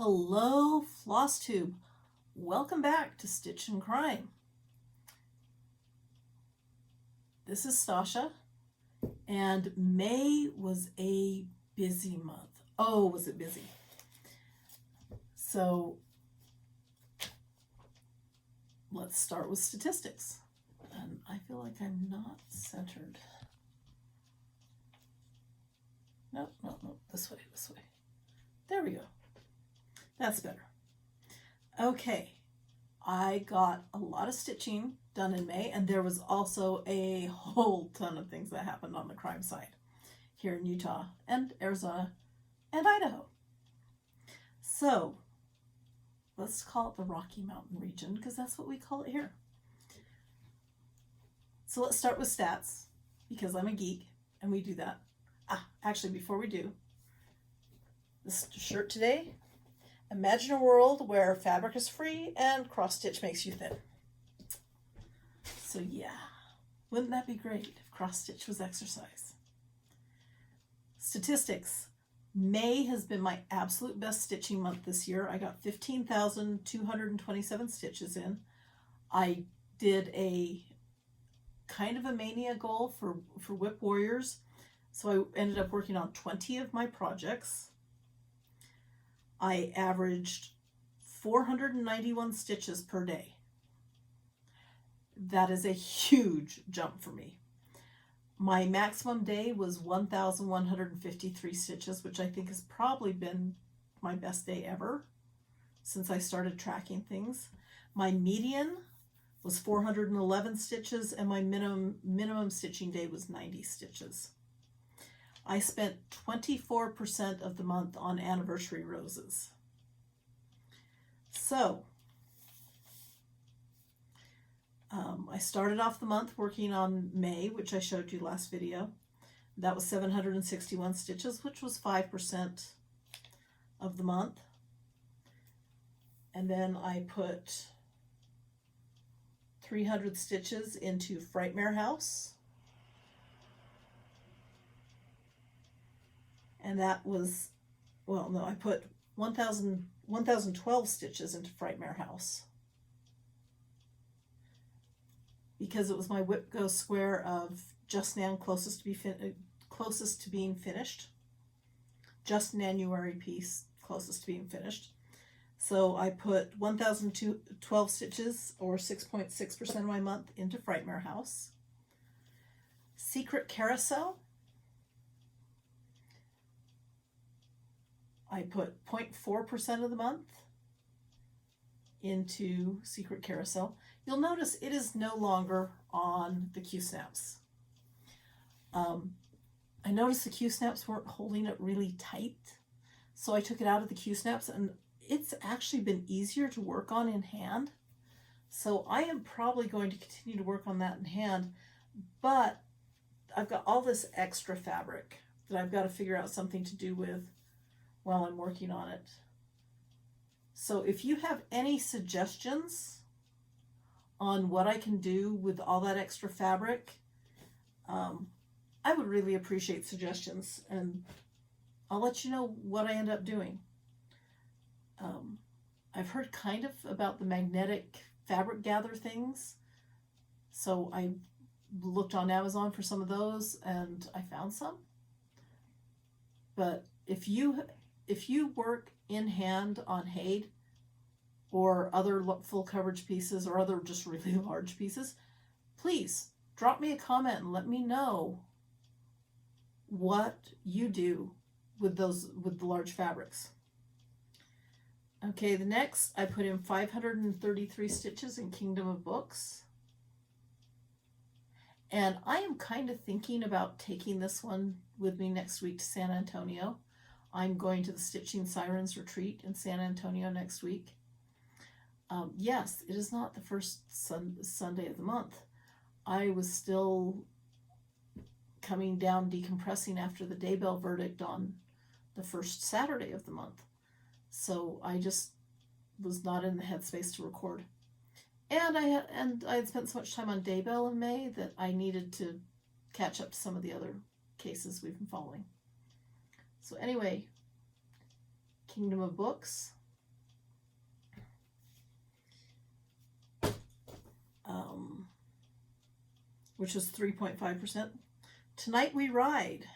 Hello, FlossTube. Welcome back to Stitch and Crime. This is Stasha, and May was a busy month. Oh, was it busy? So let's start with statistics. And I feel like I'm not centered. No, this way. There we go. That's better. Okay, I got a lot of stitching done in May, and there was also a whole ton of things that happened on the crime side here in Utah and Arizona and Idaho. So let's call it the Rocky Mountain region because that's what we call it here. So let's start with stats because I'm a geek and we do that. Actually, before we do, this shirt today, imagine a world where fabric is free and cross stitch makes you thin. So yeah, wouldn't that be great if cross stitch was exercise? Statistics. May has been my absolute best stitching month this year. I got 15,227 stitches in. I did a kind of a mania goal for Whip Warriors. So I ended up working on 20 of my projects. I averaged 491 stitches per day. That is a huge jump for me. My maximum day was 1,153 stitches, which I think has probably been my best day ever since I started tracking things. My median was 411 stitches, and my minimum stitching day was 90 stitches. I spent 24% of the month on anniversary roses. So, I started off the month working on May, which I showed you last video. That was 761 stitches, which was 5% of the month. And then I put 300 stitches into Frightmare House. And that was, well, no, I put 1,012 stitches into Frightmare House because it was my Whip Go square of Just Nan closest to being finished. Just Nanuary piece closest to being finished. So I put 1,012 stitches, or 6.6% of my month, into Frightmare House. Secret Carousel. I put 0.4% of the month into Secret Carousel. You'll notice it is no longer on the Q-snaps. I noticed the Q-snaps weren't holding it really tight, so I took it out of the Q-snaps, and it's actually been easier to work on in hand. So I am probably going to continue to work on that in hand, but I've got all this extra fabric that I've got to figure out something to do with while I'm working on it. So if you have any suggestions on what I can do with all that extra fabric, I would really appreciate suggestions, and I'll let you know what I end up doing. I've heard kind of about the magnetic fabric gather things, so I looked on Amazon for some of those and I found some. But if you work in hand on Haid or other full coverage pieces or other just really large pieces, please drop me a comment and let me know what you do with the large fabrics. Okay, the next I put in 533 stitches in Kingdom of Books. And I am kind of thinking about taking this one with me next week to San Antonio. I'm going to the Stitching Sirens retreat in San Antonio next week. Yes, it is not the first Sunday of the month. I was still coming down, decompressing after the Daybell verdict on the first Saturday of the month. So I just was not in the headspace to record. And I had spent so much time on Daybell in May that I needed to catch up to some of the other cases we've been following. So anyway, Kingdom of Books, which is 3.5%. Tonight We Ride.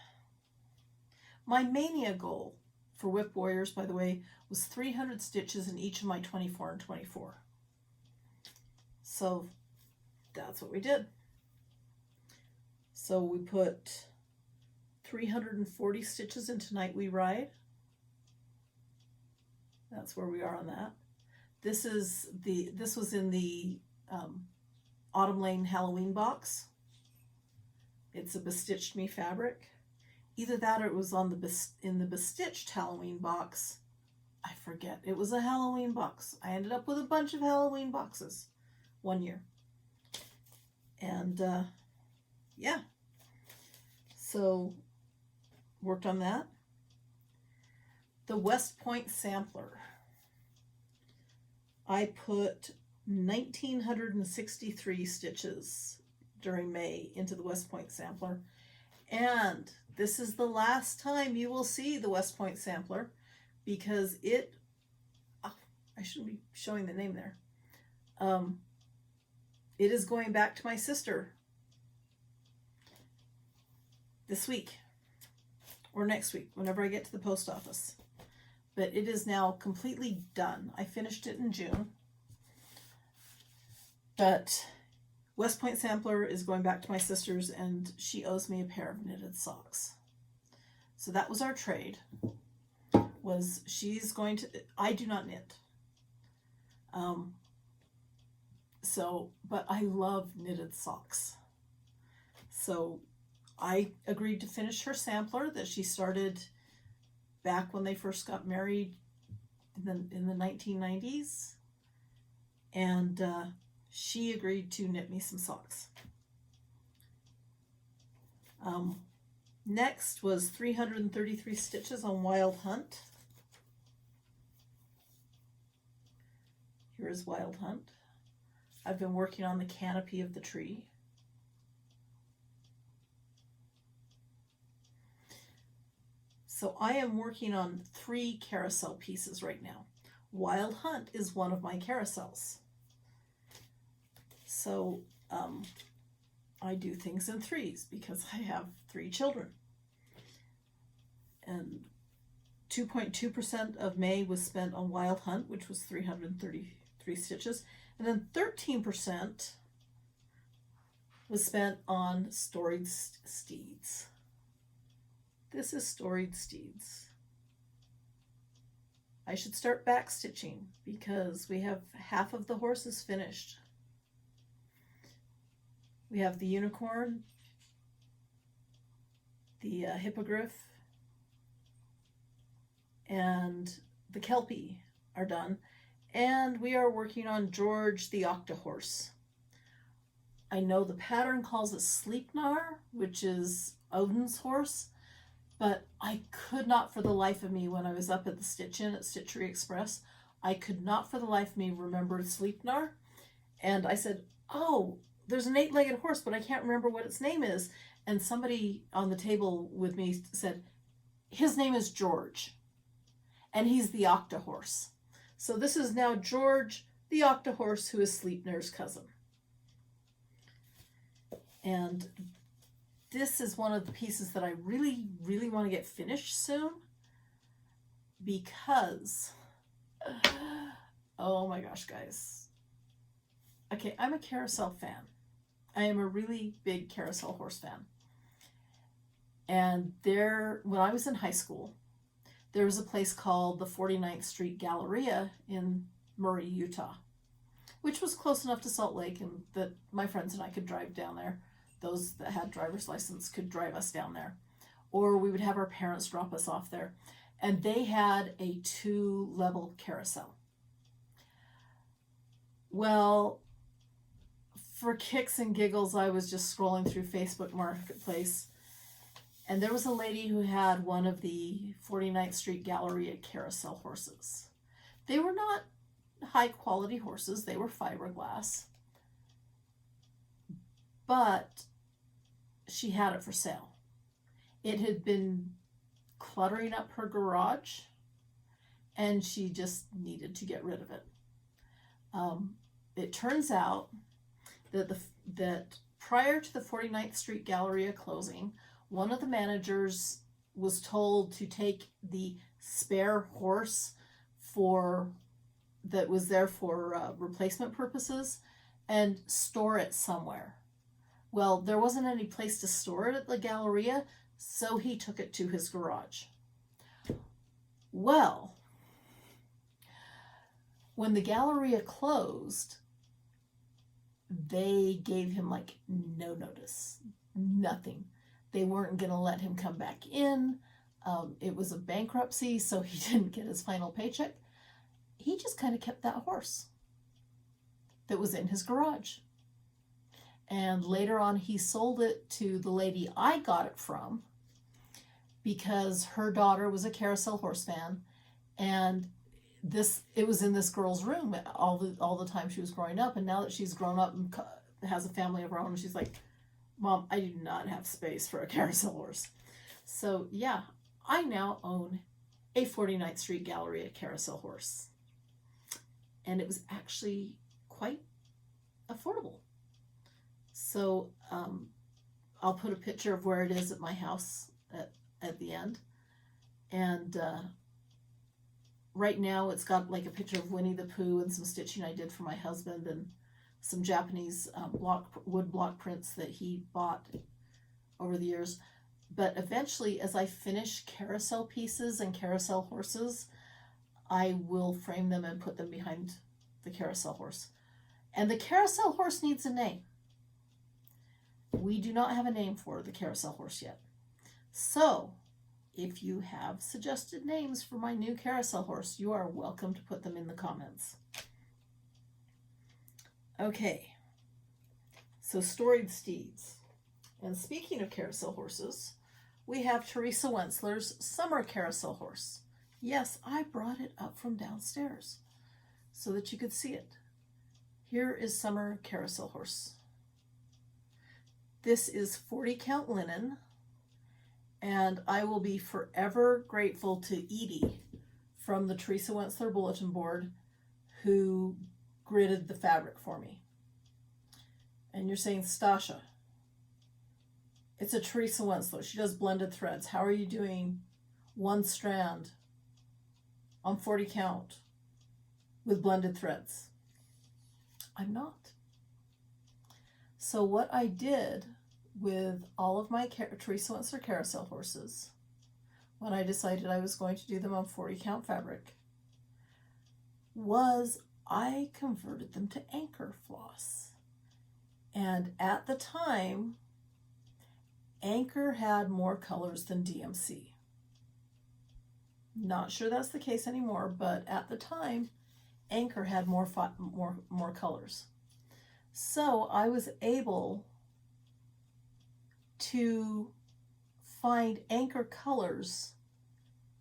My mania goal for Whip Warriors, by the way, was 300 stitches in each of my 24 and 24. So that's what we did. So we put 340 stitches in Tonight We Ride. That's where we are on that. This was in the Autumn Lane Halloween box. It's a Bestitched Me fabric. Either that or it was on in the Bestitched Halloween box. I forget. It was a Halloween box. I ended up with a bunch of Halloween boxes one year. And yeah. So worked on that. The West Point sampler. I put 1,963 stitches during May into the West Point sampler. And this is the last time you will see the West Point sampler because I shouldn't be showing the name there. It is going back to my sister this week or next week, whenever I get to the post office. But it is now completely done. I finished it in June. But West Point sampler is going back to my sister's, and she owes me a pair of knitted socks. So that was our trade. I do not knit. But I love knitted socks. So I agreed to finish her sampler that she started back when they first got married in the 1990s. And she agreed to knit me some socks. Next was 333 stitches on Wild Hunt. Here's Wild Hunt. I've been working on the canopy of the tree. So I am working on 3 carousel pieces right now. Wild Hunt is one of my carousels. So I do things in threes because I have 3 children. And 2.2% of May was spent on Wild Hunt, which was 333 stitches. And then 13% was spent on Storied Steeds. This is Storied Steeds. I should start back stitching because we have half of the horses finished. We have the unicorn, the hippogriff, and the kelpie are done. And we are working on George the Octohorse. I know the pattern calls it Sleipnir, which is Odin's horse, but I could not for the life of me, when I was up at the Stitch Inn at Stitchery Express, I could not for the life of me remember Sleipnir. And I said, oh, there's an 8-legged horse, but I can't remember what its name is. And somebody on the table with me said, his name is George, and he's the Octohorse. So this is now George the Octohorse, who is Sleipnir's cousin. And this is one of the pieces that I really, really want to get finished soon because, oh my gosh, guys. Okay, I'm a carousel fan. I am a really big carousel horse fan. And when I was in high school, there was a place called the 49th Street Galleria in Murray, Utah, which was close enough to Salt Lake and that my friends and I could drive down there. Those that had driver's license could drive us down there. Or we would have our parents drop us off there. And they had a 2-level carousel. Well, for kicks and giggles, I was just scrolling through Facebook Marketplace, and there was a lady who had one of the 49th Street Galleria carousel horses. They were not high quality horses, they were fiberglass, but she had it for sale. It had been cluttering up her garage, and she just needed to get rid of it. It turns out that prior to the 49th Street Galleria closing, one of the managers was told to take the spare horse that was there for replacement purposes and store it somewhere. Well, there wasn't any place to store it at the Galleria, so he took it to his garage. Well, when the Galleria closed, they gave him like no notice, nothing. They weren't going to let him come back in. It was a bankruptcy, so he didn't get his final paycheck. He just kind of kept that horse that was in his garage. And later on, he sold it to the lady I got it from because her daughter was a carousel horse fan, and it was in this girl's room all the time she was growing up. And now that she's grown up and has a family of her own, she's like, Mom, I do not have space for a carousel horse. So yeah, I now own a 49th Street Galleria carousel horse. And it was actually quite affordable. So I'll put a picture of where it is at my house at the end. And right now it's got like a picture of Winnie the Pooh and some stitching I did for my husband and some Japanese wood block prints that he bought over the years. But eventually, as I finish carousel pieces and carousel horses, I will frame them and put them behind the carousel horse. And the carousel horse needs a name. We do not have a name for the carousel horse yet. So, if you have suggested names for my new carousel horse, you are welcome to put them in the comments. Okay, so storied steeds. And speaking of carousel horses, we have Teresa Wentzler's Summer Carousel Horse. Yes, I brought it up from downstairs so that you could see it. Here is Summer Carousel Horse. This is 40 count linen, and I will be forever grateful to Edie from the Teresa Wentzler Bulletin Board who gridded the fabric for me. And you're saying, Stasha, it's a Teresa Wentzler. She does blended threads. How are you doing one strand on 40 count with blended threads? I'm not. So what I did with all of my Teresa Wentzler carousel horses, when I decided I was going to do them on 40 count fabric, was I converted them to anchor floss. And at the time, anchor had more colors than DMC. Not sure that's the case anymore, but at the time, anchor had more colors. So I was able to find anchor colors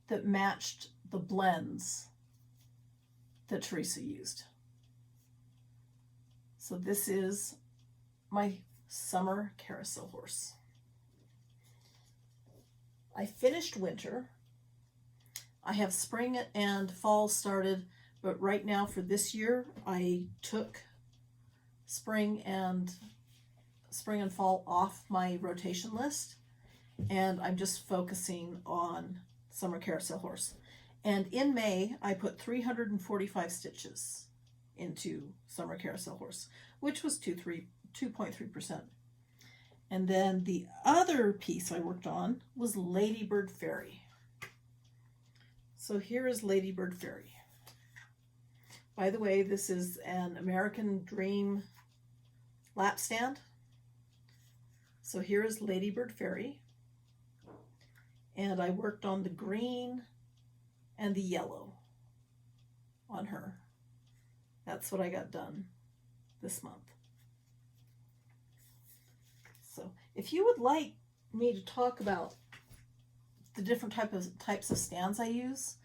that matched the blends that Teresa used. So this is my Summer Carousel Horse. I finished winter. I have spring and fall started, but right now for this year, I took spring and fall off my rotation list, and I'm just focusing on Summer Carousel Horse. And in May, I put 345 stitches into Summer Carousel Horse, which was 2.3%. And then the other piece I worked on was Ladybird Fairy. So here is Ladybird Fairy. By the way, this is an American Dream lap stand. So here is Ladybird Fairy. And I worked on the green and the yellow on her. That's what I got done this month. So if you would like me to talk about the different types of stands I use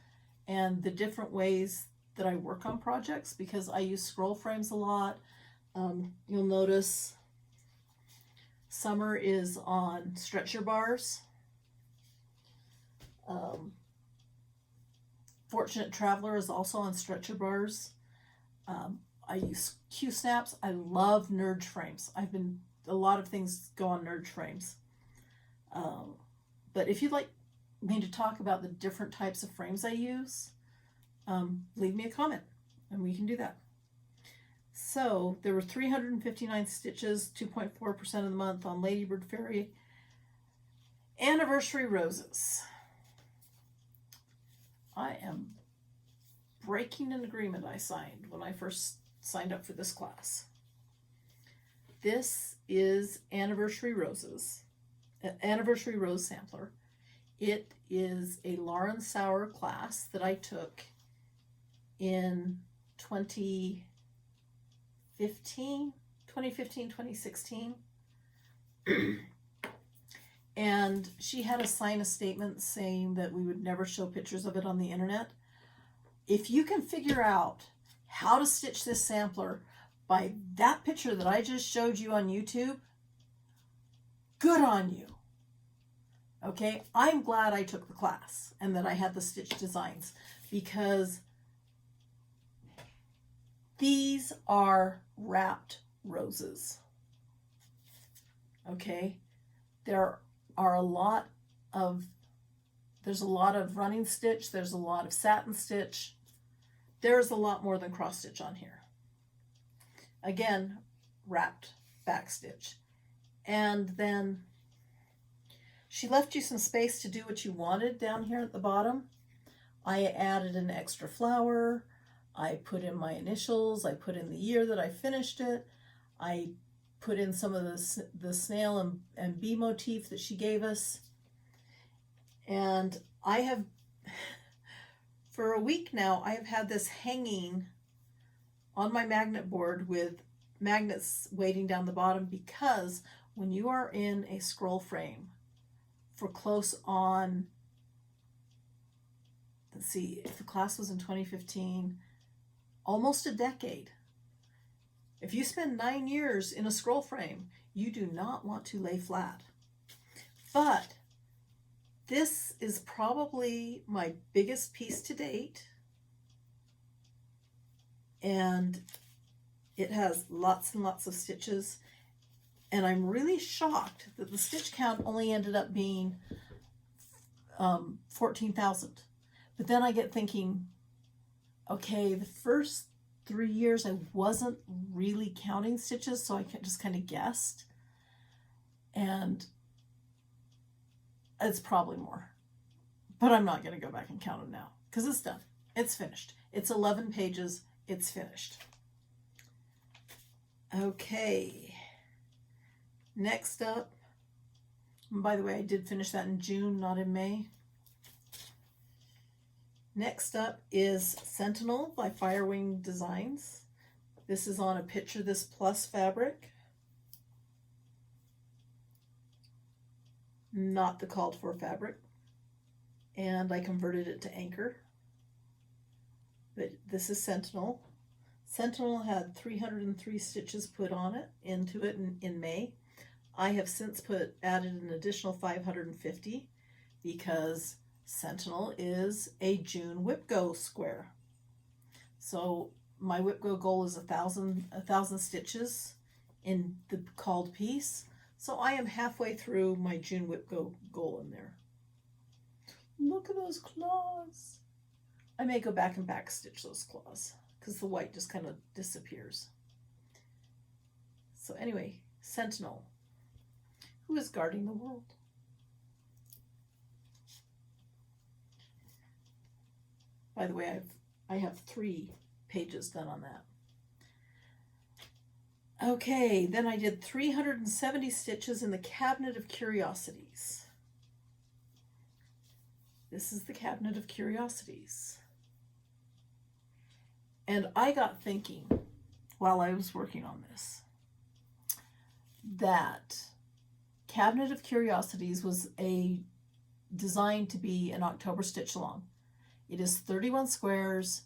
and the different ways that I work on projects, because I use scroll frames a lot, you'll notice Summer is on stretcher bars. Fortunate Traveler is also on stretcher bars. I use Q-snaps. I love nerd frames. A lot of things go on nerd frames. But if you'd like me to talk about the different types of frames I use, leave me a comment and we can do that. So there were 359 stitches, 2.4% of the month on Ladybird Fairy Anniversary Roses. I am breaking an agreement I signed when I first signed up for this class. This is Anniversary Roses, Anniversary Rose Sampler. It is a Lauren Sauer class that I took in 2016. And she had to sign a statement saying that we would never show pictures of it on the internet. If you can figure out how to stitch this sampler by that picture that I just showed you on YouTube, good on you. Okay, I'm glad I took the class and that I had the stitch designs, because these are wrapped roses. Okay, there's a lot of running stitch, there's a lot of satin stitch, there's a lot more than cross stitch on here. Again, wrapped back stitch. And then she left you some space to do what you wanted down here at the bottom. I added an extra flower. I put in my initials. I put in the year that I finished it. I put in some of the snail and bee motif that she gave us. And I have, for a week now, I have had this hanging on my magnet board with magnets weighting down the bottom, because when you are in a scroll frame for close on, let's see, if the class was in 2015, almost a decade. If you spend 9 years in a scroll frame, you do not want to lay flat. But this is probably my biggest piece to date. And it has lots and lots of stitches. And I'm really shocked that the stitch count only ended up being 14,000. But then I get thinking, okay, the first 3 years I wasn't really counting stitches, so I just kind of guessed. And it's probably more. But I'm not going to go back and count them now, because it's done. It's finished. It's 11 pages. It's finished. Okay. Next up, and by the way, I did finish that in June, not in May. Next up is Sentinel by Firewing Designs. This is on a Picture This Plus fabric. Not the called for fabric. And I converted it to Anchor. But this is Sentinel. Sentinel had 303 stitches put on it, into it in May. I have since added an additional 550 because Sentinel is a June Whip Go square. So my Whip Go goal is 1,000 stitches in the called piece. So I am halfway through my June Whip Go goal in there. Look at those claws. I may go back and back stitch those claws because the white just kind of disappears. So anyway, Sentinel. Who is guarding the world? By the way, I have 3 pages done on that. Okay, then I did 370 stitches in the Cabinet of Curiosities. This is the Cabinet of Curiosities. And I got thinking while I was working on this that Cabinet of Curiosities was designed to be an October stitch along. It is 31 squares,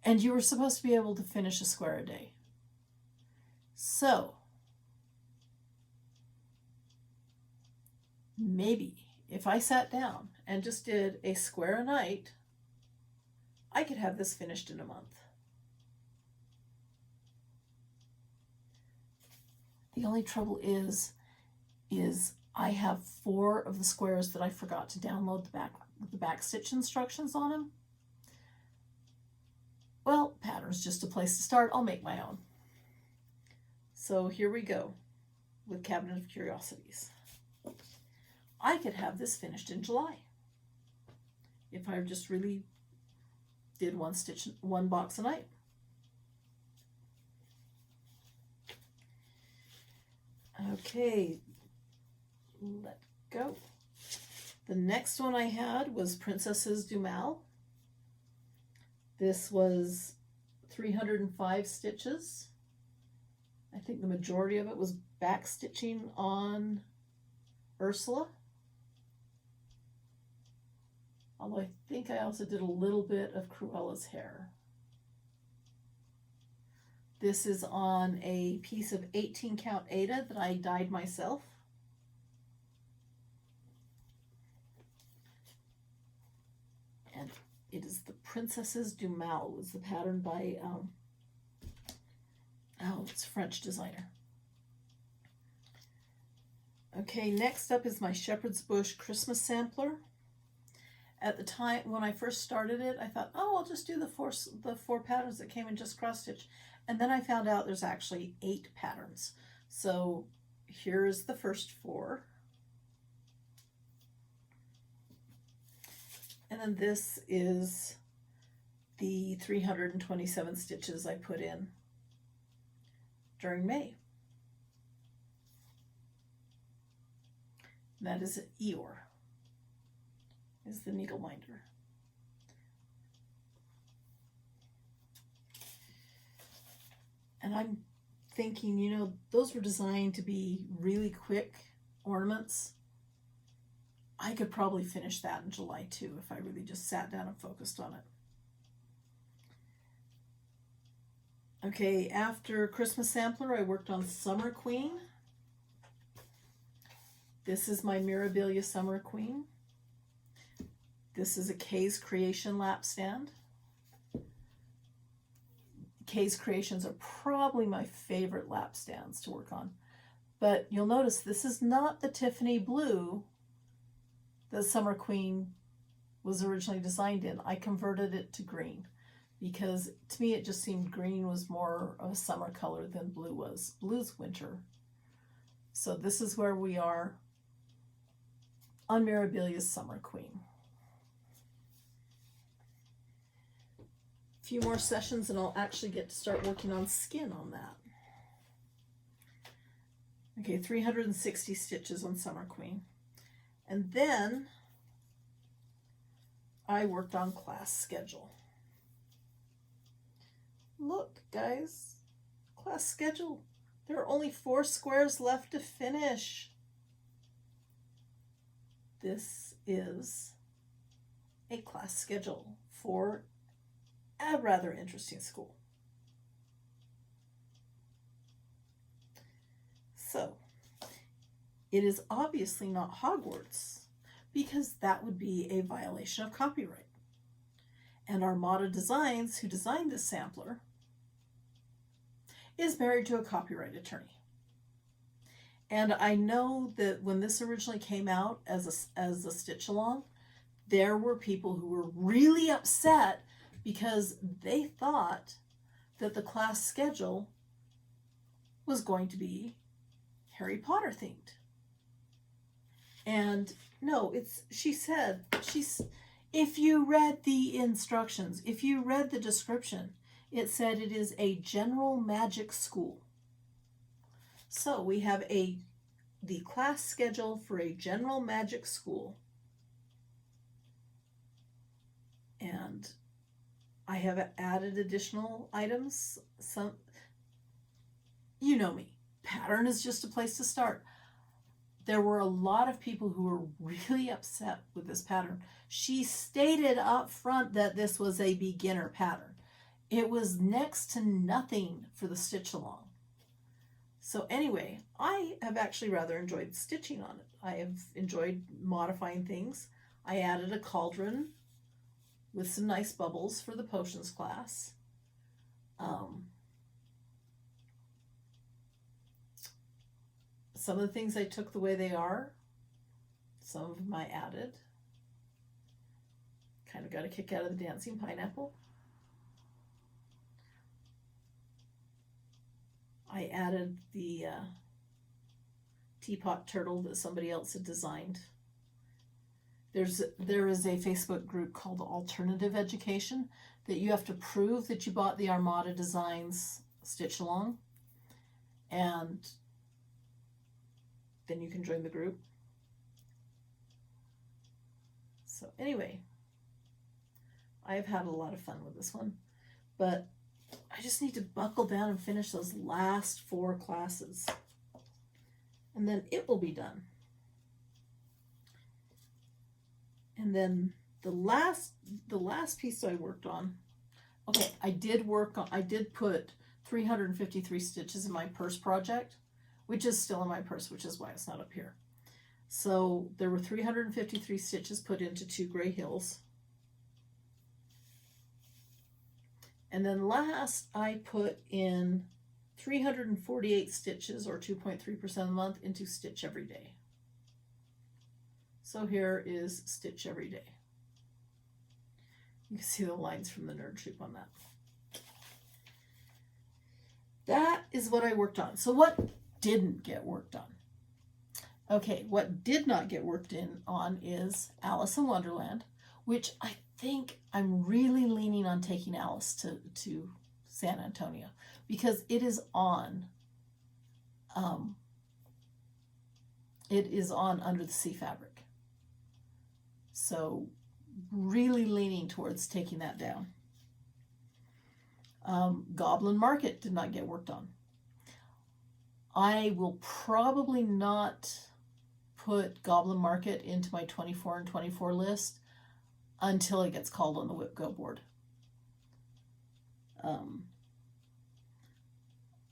and you were supposed to be able to finish a square a day. So, maybe if I sat down and just did a square a night, I could have this finished in a month. The only trouble is I have 4 of the squares that I forgot to download the back stitch instructions on them. Well, pattern's just a place to start. I'll make my own. So here we go with Cabinet of Curiosities. I could have this finished in July if I just really did one box a night. Okay, let go. The next one I had was Princesses du Mal. This was 305 stitches. I think the majority of it was back stitching on Ursula. Although I think I also did a little bit of Cruella's hair. This is on a piece of 18 count Aida that I dyed myself. And it is the Princesses du Mal, was the pattern by, it's a French designer. Okay, next up is my Shepherd's Bush Christmas sampler. At the time, when I first started it, I thought, oh, I'll just do the four patterns that came in just cross stitch. And then I found out there's actually 8 patterns. So here's the first 4. And then this is the 327 stitches I put in during May. And that is Eeyore, is the needle minder. And I'm thinking, you know, those were designed to be really quick ornaments. I could probably finish that in July too if I really just sat down and focused on it. Okay, after Christmas Sampler, I worked on Summer Queen. This is my Mirabilia Summer Queen. This is a Kay's Creation lap stand. Kay's Creations are probably my favorite lap stands to work on. But you'll notice this is not the Tiffany blue that Summer Queen was originally designed in. I converted it to green because to me it just seemed green was more of a summer color than blue was. Blue's winter. So this is where we are on Mirabilia's Summer Queen. A few more sessions and I'll actually get to start working on skin on that. Okay, 360 stitches on Summer Queen. And then I worked on Class Schedule. Look, guys, Class Schedule. There are only 4 squares left to finish. This is a class schedule for a rather interesting school. So, it is obviously not Hogwarts because that would be a violation of copyright. And Armada Designs, who designed this sampler, is married to a copyright attorney. And I know that when this originally came out as a stitch along, there were people who were really upset because they thought that the class schedule was going to be Harry Potter themed. And no, if you read the instructions, if you read the description, it said it is a general magic school. So we have the class schedule for a general magic school. And I have added additional items. You know me, pattern is just a place to start. There were a lot of people who were really upset with this pattern. She stated up front that this was a beginner pattern. It was next to nothing for the stitch along. So anyway, I have actually rather enjoyed stitching on it. I have enjoyed modifying things. I added a cauldron with some nice bubbles for the potions class. some of the things I took the way they are. Some of them I added. Kind of got a kick out of the dancing pineapple. I added the teapot turtle that somebody else had designed. There is a Facebook group called Alternative Education that you have to prove that you bought the Armada Designs Stitch Along, and then you can join the group. So anyway, I have had a lot of fun with this one, but I just need to buckle down and finish those last 4 classes, and then it will be done. And then the last piece I worked on, okay, I did put 353 stitches in my purse project, which is still in my purse, which is why it's not up here. So there were 353 stitches put into 2 gray hills. And then last I put in 348 stitches, or 2.3% a month, into Stitch Every Day. So here is Stitch Every Day. You can see the lines from the Nerd Troop on that. That is what I worked on. So what didn't get worked on? Okay, what did not get worked on is Alice in Wonderland, which I think I'm really leaning on taking Alice to San Antonio, because it is on Under the Sea fabric. So really leaning towards taking that down. Goblin Market did not get worked on. I will probably not put Goblin Market into my 24 and 24 list until it gets called on the Whip Go board.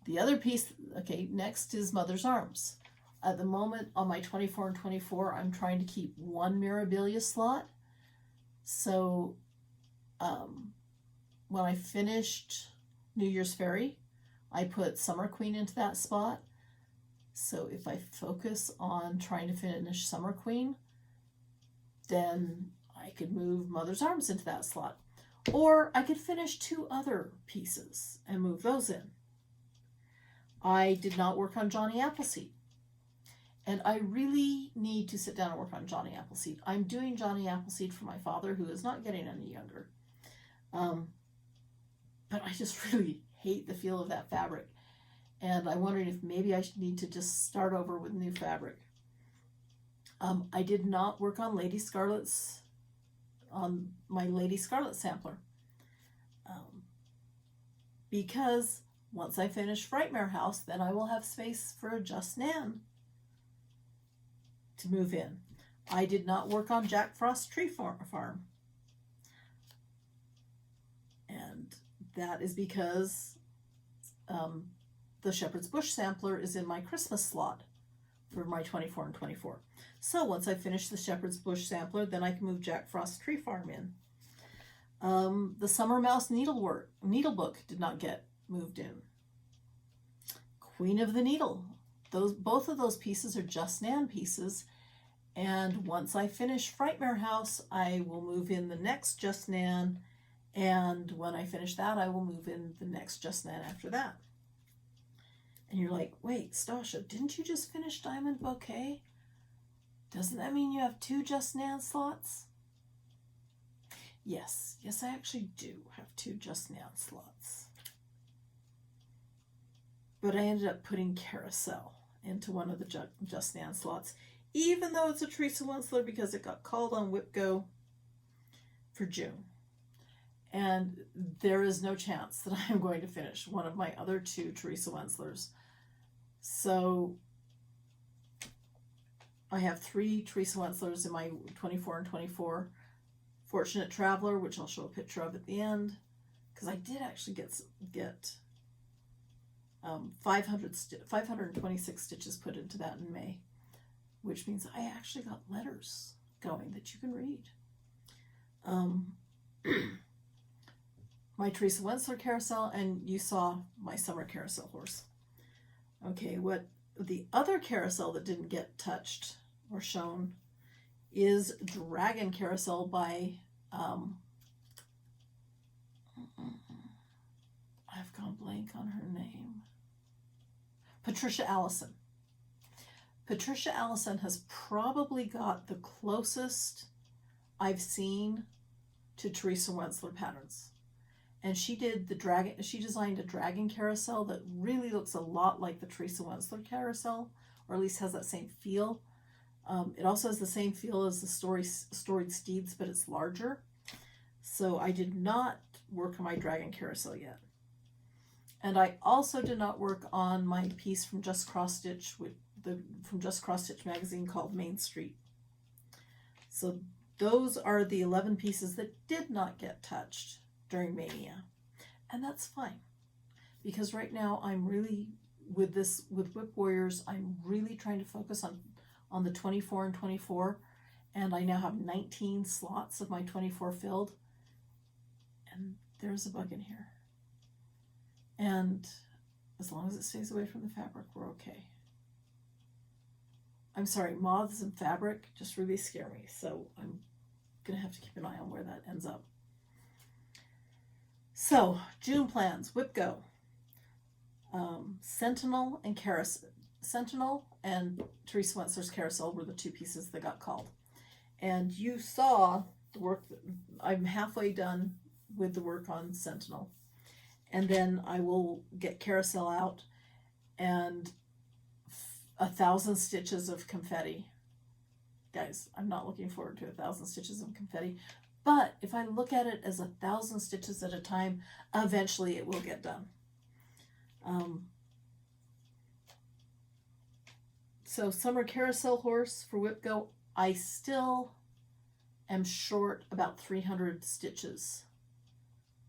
The other piece, okay, next is Mother's Arms. At the moment on my 24 and 24, I'm trying to keep 1 Mirabilia slot. So when I finished New Year's Fairy, I put Summer Queen into that spot. So if I focus on trying to finish Summer Queen, then I could move Mother's Arms into that slot. Or I could finish 2 other pieces and move those in. I did not work on Johnny Appleseed. And I really need to sit down and work on Johnny Appleseed. I'm doing Johnny Appleseed for my father, who is not getting any younger. But I just really hate the feel of that fabric. And I'm wondering if maybe I need to just start over with new fabric. I did not work on my Lady Scarlet sampler. Because once I finish Frightmare House, then I will have space for a Just Nan to move in. I did not work on Jack Frost Tree Farm. And that is because the Shepherd's Bush sampler is in my Christmas slot for my 24 and 24. So once I finish the Shepherd's Bush sampler, then I can move Jack Frost Tree Farm in. The Summer Mouse Needlebook did not get moved in. Queen of the Needle. Both of those pieces are Just Nan pieces. And once I finish Frightmare House, I will move in the next Just Nan. And when I finish that, I will move in the next Just Nan after that. And you're like, wait, Stasha, didn't you just finish Diamond Bouquet? Doesn't that mean you have 2 Just Nan slots? Yes, I actually do have 2 Just Nan slots. But I ended up putting Carousel into one of the Just Nan slots, even though it's a Teresa Winsler, because it got called on Whip Go for June. And there is no chance that I'm going to finish one of my other 2 Teresa Wenslers. So I have 3 Teresa Wenslers in my 24 and 24. Fortunate Traveler, which I'll show a picture of at the end, because I did actually get 526 stitches put into that in May, which means I actually got letters going that you can read. My Teresa Wensler carousel, and you saw my summer carousel horse. Okay, what the other carousel that didn't get touched or shown is Dragon Carousel by, I've gone blank on her name, Patricia Allison. Patricia Allison has probably got the closest I've seen to Teresa Wentzler patterns. And she designed a dragon carousel that really looks a lot like the Teresa Wentzler carousel, or at least has that same feel. It also has the same feel as the Storied Steeds, but it's larger. So I did not work on my dragon carousel yet. And I also did not work on my piece from Just Cross Stitch from Just Cross Stitch magazine called Main Street. So those are the 11 pieces that did not get touched during Mania. And that's fine, because right now I'm really, with Whip Warriors, I'm really trying to focus on the 24 and 24, and I now have 19 slots of my 24 filled, and there's a bug in here. And as long as it stays away from the fabric, we're okay. I'm sorry, moths and fabric just really scare me, so I'm gonna have to keep an eye on where that ends up. So, June plans, Whip Go. Sentinel and Teresa Wentzler's Carousel were the two pieces that got called. And you saw the work, I'm halfway done with the work on Sentinel. And then I will get Carousel out and 1,000 stitches of confetti. Guys, I'm not looking forward to 1,000 stitches of confetti. But if I look at it as 1,000 stitches at a time, eventually it will get done. So Summer Carousel Horse for Whip Go, I still am short about 300 stitches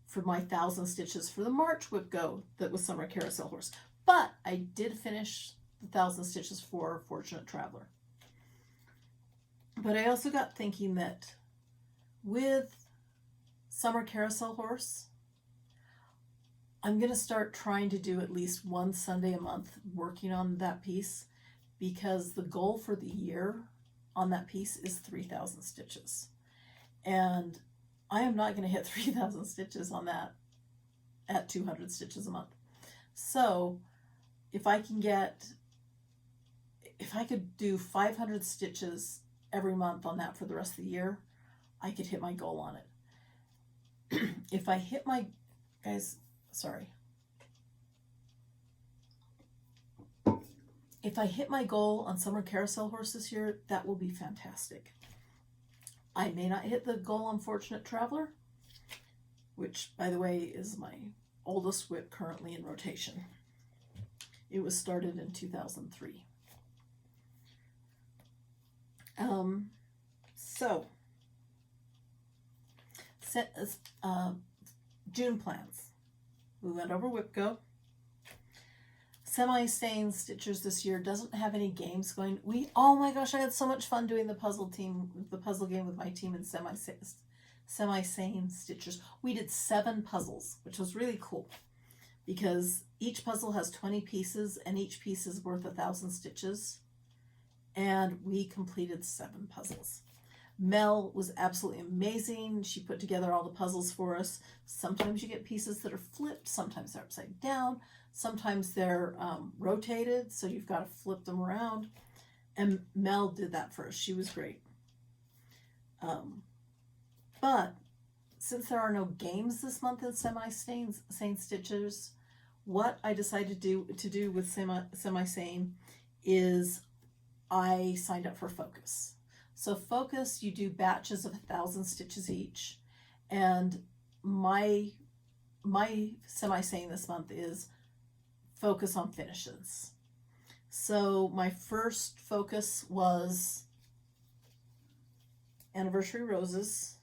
for my 1,000 stitches for the March Whip Go that was Summer Carousel Horse. But I did finish the 1,000 stitches for Fortunate Traveler. But I also got thinking that with Summer Carousel Horse, I'm going to start trying to do at least one Sunday a month working on that piece, because the goal for the year on that piece is 3,000 stitches. And I am not going to hit 3,000 stitches on that at 200 stitches a month. So if I could do 500 stitches every month on that for the rest of the year, I could hit my goal on it. If I hit my, if I hit my goal on Summer Carousel Horse this year, that will be fantastic. I may not hit the goal on Fortunate Traveler, which, by the way, is my oldest whip currently in rotation. It was started in 2003. June plans. We went over Whip Go. Semi-Sane Stitchers this year doesn't have any games going. Oh my gosh, I had so much fun doing the puzzle game with my team in Semi-Sane Stitchers. We did 7 puzzles, which was really cool, because each puzzle has 20 pieces and each piece is worth 1,000 stitches. And we completed 7 puzzles. Mel was absolutely amazing. She put together all the puzzles for us. Sometimes you get pieces that are flipped, sometimes they're upside down, sometimes they're rotated, so you've got to flip them around. And Mel did that for us. She was great. But since there are no games this month in Semi-Sane Stitchers, what I decided to do with Semi-Sane is I signed up for Focus. So Focus, you do batches of 1,000 stitches each, and my Semi-Sane this month is Focus on finishes. So my first focus was Anniversary Roses,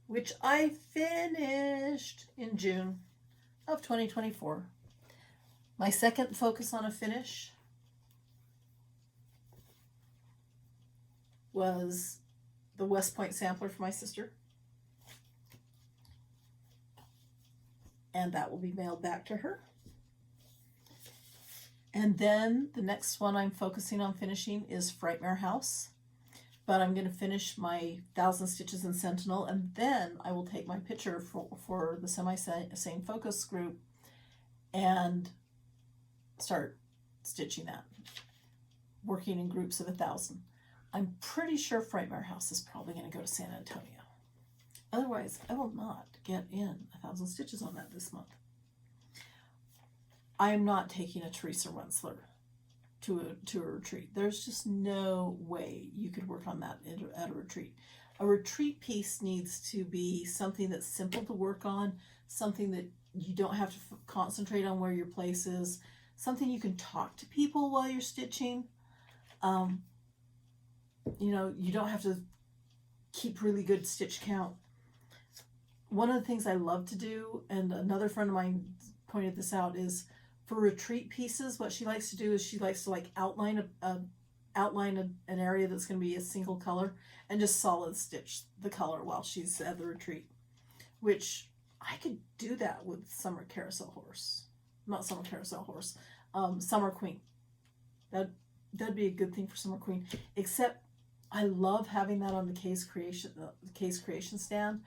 which I finished in June of 2024. My second focus on a finish was the West Point sampler for my sister. And that will be mailed back to her. And then the next one I'm focusing on finishing is Frightmare House. But I'm going to finish my 1,000 Stitches in Sentinel, and then I will take my picture for the semi-sane focus group and start stitching that, working in groups of 1,000. I'm pretty sure Frightmare House is probably going to go to San Antonio. Otherwise, I will not get in 1,000 stitches on that this month. I am not taking a Teresa Rensler to a retreat. There's just no way you could work on that at a retreat. A retreat piece needs to be something that's simple to work on, something that you don't have to concentrate on where your place is, something you can talk to people while you're stitching. You know, you don't have to keep really good stitch count. One of the things I love to do, and another friend of mine pointed this out, is for retreat pieces, what she likes to do is she likes to like outline an area that's going to be a single color and just solid stitch the color while she's at the retreat, which I could do that with Summer Carousel Horse. Not Summer Carousel Horse, Summer Queen. That'd be a good thing for Summer Queen, except I love having that on the case creation stand,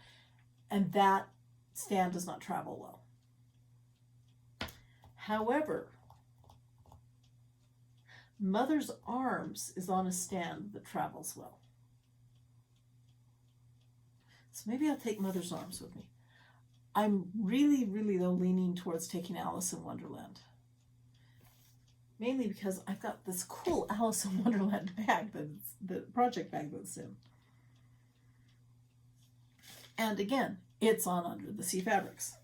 and that stand does not travel well. However, Mother's Arms is on a stand that travels well. So maybe I'll take Mother's Arms with me. I'm really, really, though, leaning towards taking Alice in Wonderland. Mainly because I've got this cool Alice in Wonderland bag, the project bag that's in. And again, it's on Under the Sea Fabrics.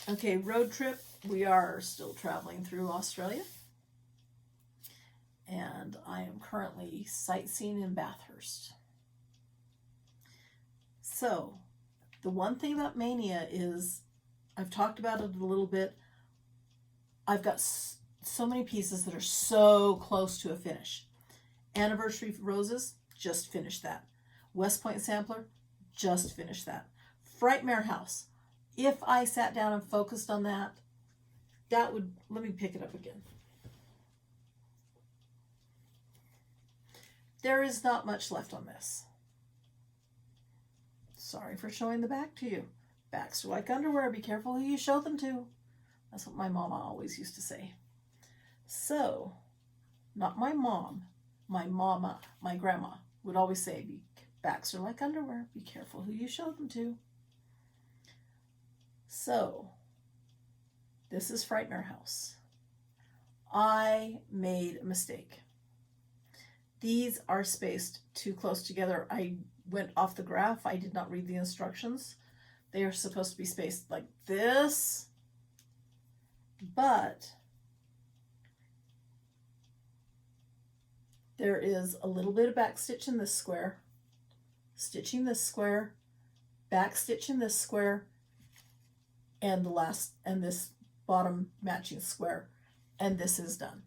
Okay, road trip. We are still traveling through Australia. And I am currently sightseeing in Bathurst. So, the one thing about Mania is, I've talked about it a little bit, I've got so many pieces that are so close to a finish. Anniversary Roses, just finished that. West Point Sampler, just finished that. Frightmare House, if I sat down and focused on that, that would, let me pick it up again. There is not much left on this. Sorry for showing the back to you. Backs are like underwear, be careful who you show them to. That's what my mama always used to say. So, not my mom, my mama, my grandma would always say, backs are like underwear, be careful who you show them to. So, this is Frightmare House. I made a mistake. These are spaced too close together. I went off the graph. I did not read the instructions. They are supposed to be spaced like this, but there is a little bit of back stitch in this square, stitching this square, back stitch in this square, and this bottom matching square, and this is done.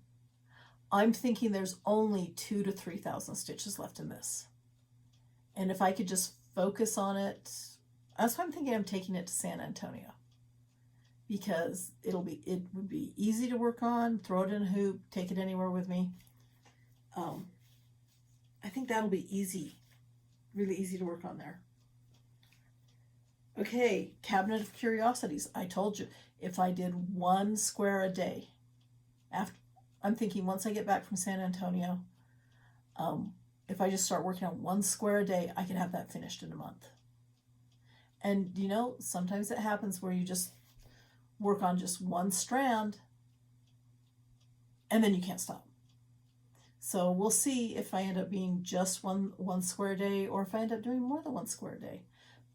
I'm thinking there's only 2,000 to 3,000 stitches left in this. And if I could just focus on it, that's why I'm thinking I'm taking it to San Antonio. Because it would be easy to work on, throw it in a hoop, take it anywhere with me. I think that'll be easy, really easy to work on there. Okay, Cabinet of Curiosities. I told you, if I did 1 square a day, I'm thinking once I get back from San Antonio, if I just start working on 1 square a day, I can have that finished in a month. And you know, sometimes it happens where you just work on just 1 strand and then you can't stop. So we'll see if I end up being just one square a day or if I end up doing more than 1 square a day.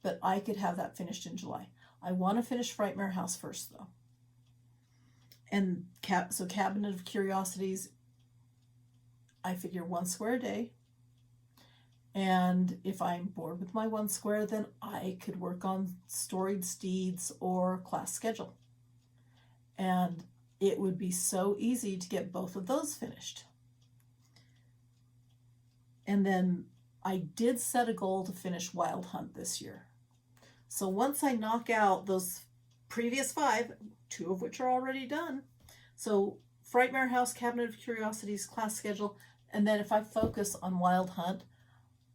But I could have that finished in July. I want to finish Frightmare House first, though. And so Cabinet of Curiosities, I figure 1 square a day. And if I'm bored with my 1 square, then I could work on Storied Steeds or Class Schedule. And it would be so easy to get both of those finished. And then I did set a goal to finish Wild Hunt this year. So once I knock out those previous 5, 2 of which are already done, so Frightmare House, Cabinet of Curiosities, class schedule, and then if I focus on Wild Hunt,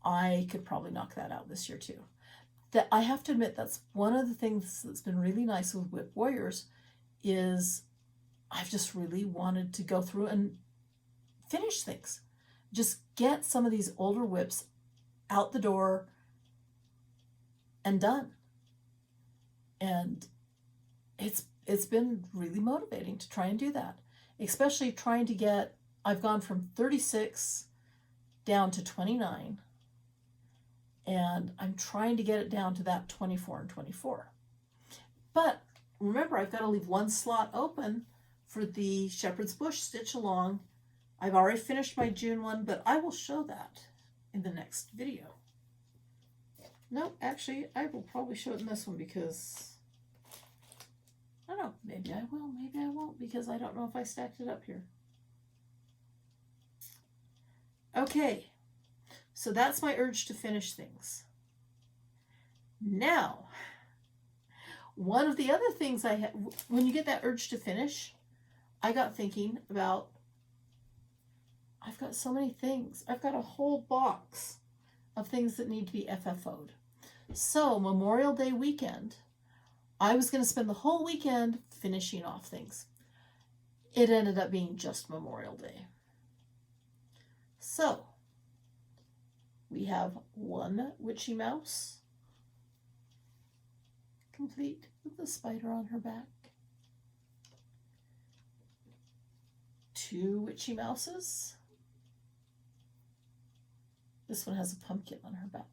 I could probably knock that out this year too. That I have to admit, that's one of the things that's been really nice with Whip Warriors is I've just really wanted to go through and finish things. Just get some of these older whips out the door and done. And it's been really motivating to try and do that. Especially trying to get, I've gone from 36 down to 29. And I'm trying to get it down to that 24 and 24. But remember, I've got to leave one slot open for the Shepherd's Bush Stitch Along. I've already finished my June one, but I will show that in the next video. No, actually, I will probably show it in this one because, I don't know, maybe I will, maybe I won't, because I don't know if I stacked it up here. Okay, so that's my urge to finish things. Now, one of the other things I have, when you get that urge to finish, I got thinking about, I've got so many things. I've got a whole box of things that need to be FFO'd. So Memorial Day weekend, I was going to spend the whole weekend finishing off things. It ended up being just Memorial Day. So we have one Witchy Mouse, complete with the spider on her back. 2 Witchy Mouses. This one has a pumpkin on her back.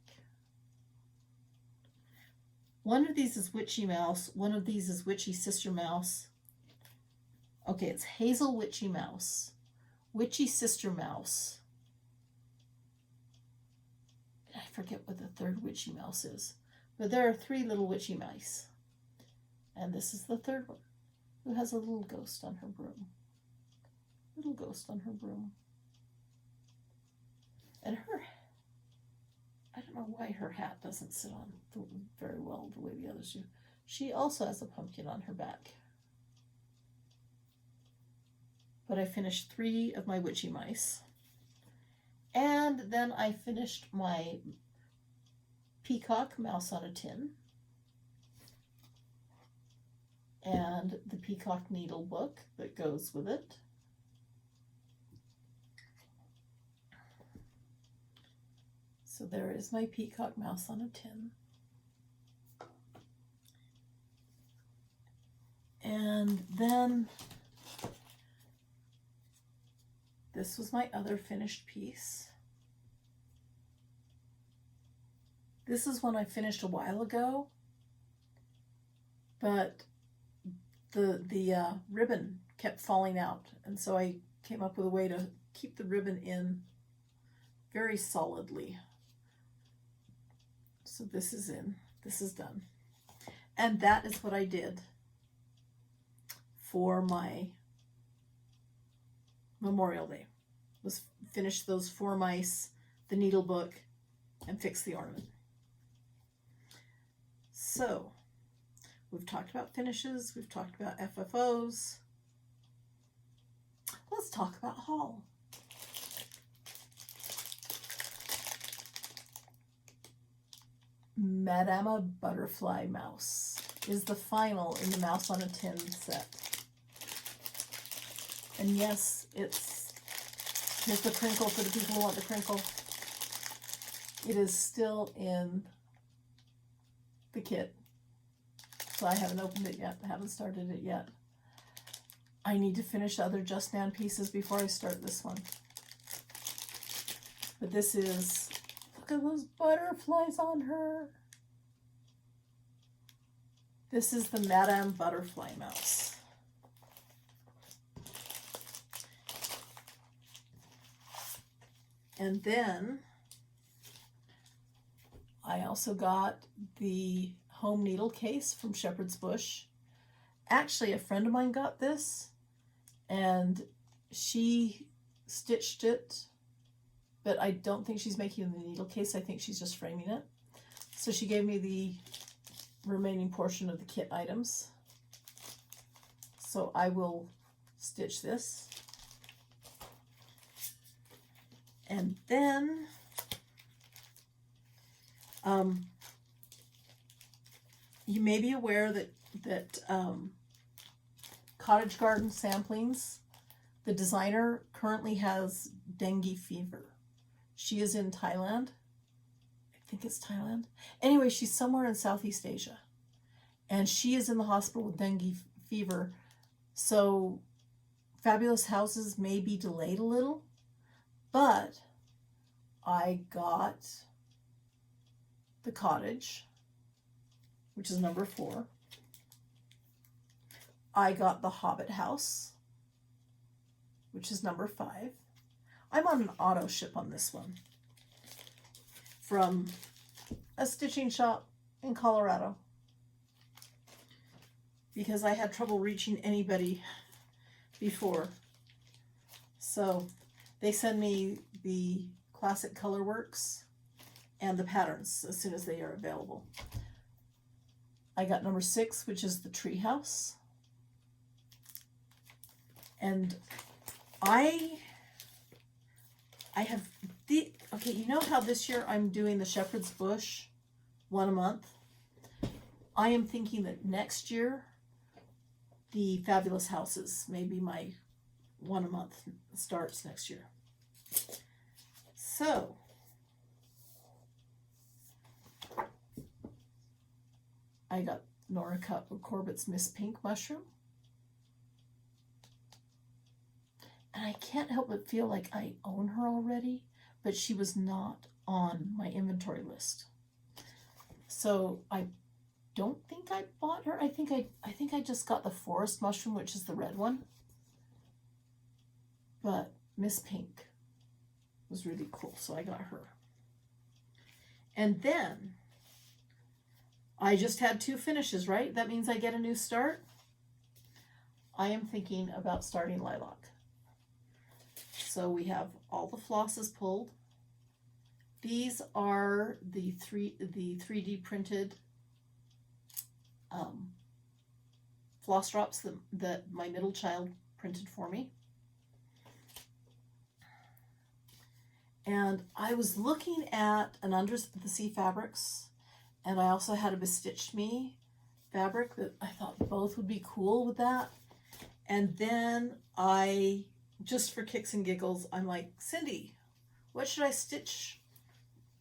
One of these is Witchy Mouse. One of these is Witchy Sister Mouse. Okay, it's Hazel Witchy Mouse, Witchy Sister Mouse. I forget what the third Witchy Mouse is, but there are 3 little Witchy Mice. And this is the third one, who has a little ghost on her broom. Little ghost on her broom. And her, I don't know why her hat doesn't sit on very well the way the others do. She also has a pumpkin on her back. But I finished 3 of my Witchy Mice. And then I finished my Peacock Mouse on a Tin. And the Peacock Needle book that goes with it. So there is my Peacock Mouse on a Tin. And then this was my other finished piece. This is one I finished a while ago, but the ribbon kept falling out, and so I came up with a way to keep the ribbon in very solidly. So this is in, this is done. And that is what I did for my Memorial Day, was finish those 4 mice, the needle book, and fix the ornament. So we've talked about finishes, we've talked about FFOs. Let's talk about haul. Madama Butterfly Mouse is the final in the Mouse on a Tin set. And yes, here's the crinkle for the people who want the crinkle. It is still in the kit. So I haven't opened it yet, I haven't started it yet. I need to finish other Just Nan pieces before I start this one. But this is, look at those butterflies on her. This is the Madame Butterfly Mouse. And then I also got the home needle case from Shepherd's Bush. Actually, a friend of mine got this, and she stitched it, but I don't think she's making the needle case. I think she's just framing it. So she gave me the remaining portion of the kit items. So I will stitch this. And then you may be aware that Cottage Garden Samplings, the designer, currently has dengue fever. She is in Thailand. I think it's Thailand. Anyway, she's somewhere in Southeast Asia. And she is in the hospital with dengue fever. So Fabulous Houses may be delayed a little. But I got the Cottage, which is number 4. I got the Hobbit House, which is number 5. I'm on an auto ship on this one from a stitching shop in Colorado because I had trouble reaching anybody before. So they send me the classic color works and the patterns as soon as they are available. I got number 6, which is the Treehouse. And I have the, okay, you know how this year I'm doing the Shepherd's Bush 1 a month? I am thinking that next year the Fabulous Houses may be my 1 a month. Starts next year. So I got Nora Corbett's Miss Pink Mushroom. And I can't help but feel like I own her already, but she was not on my inventory list. So I don't think I bought her. I think I just got the Forest Mushroom, which is the red one. But Miss Pink was really cool, so I got her. And then I just had 2 finishes, right? That means I get a new start. I am thinking about starting Lilac. So we have all the flosses pulled. These are the 3D printed floss drops that my middle child printed for me. And I was looking at an Under the Sea Fabrics, and I also had a Bestitched Me fabric that I thought both would be cool with that. And then I, just for kicks and giggles, I'm like, Cindy, what should I stitch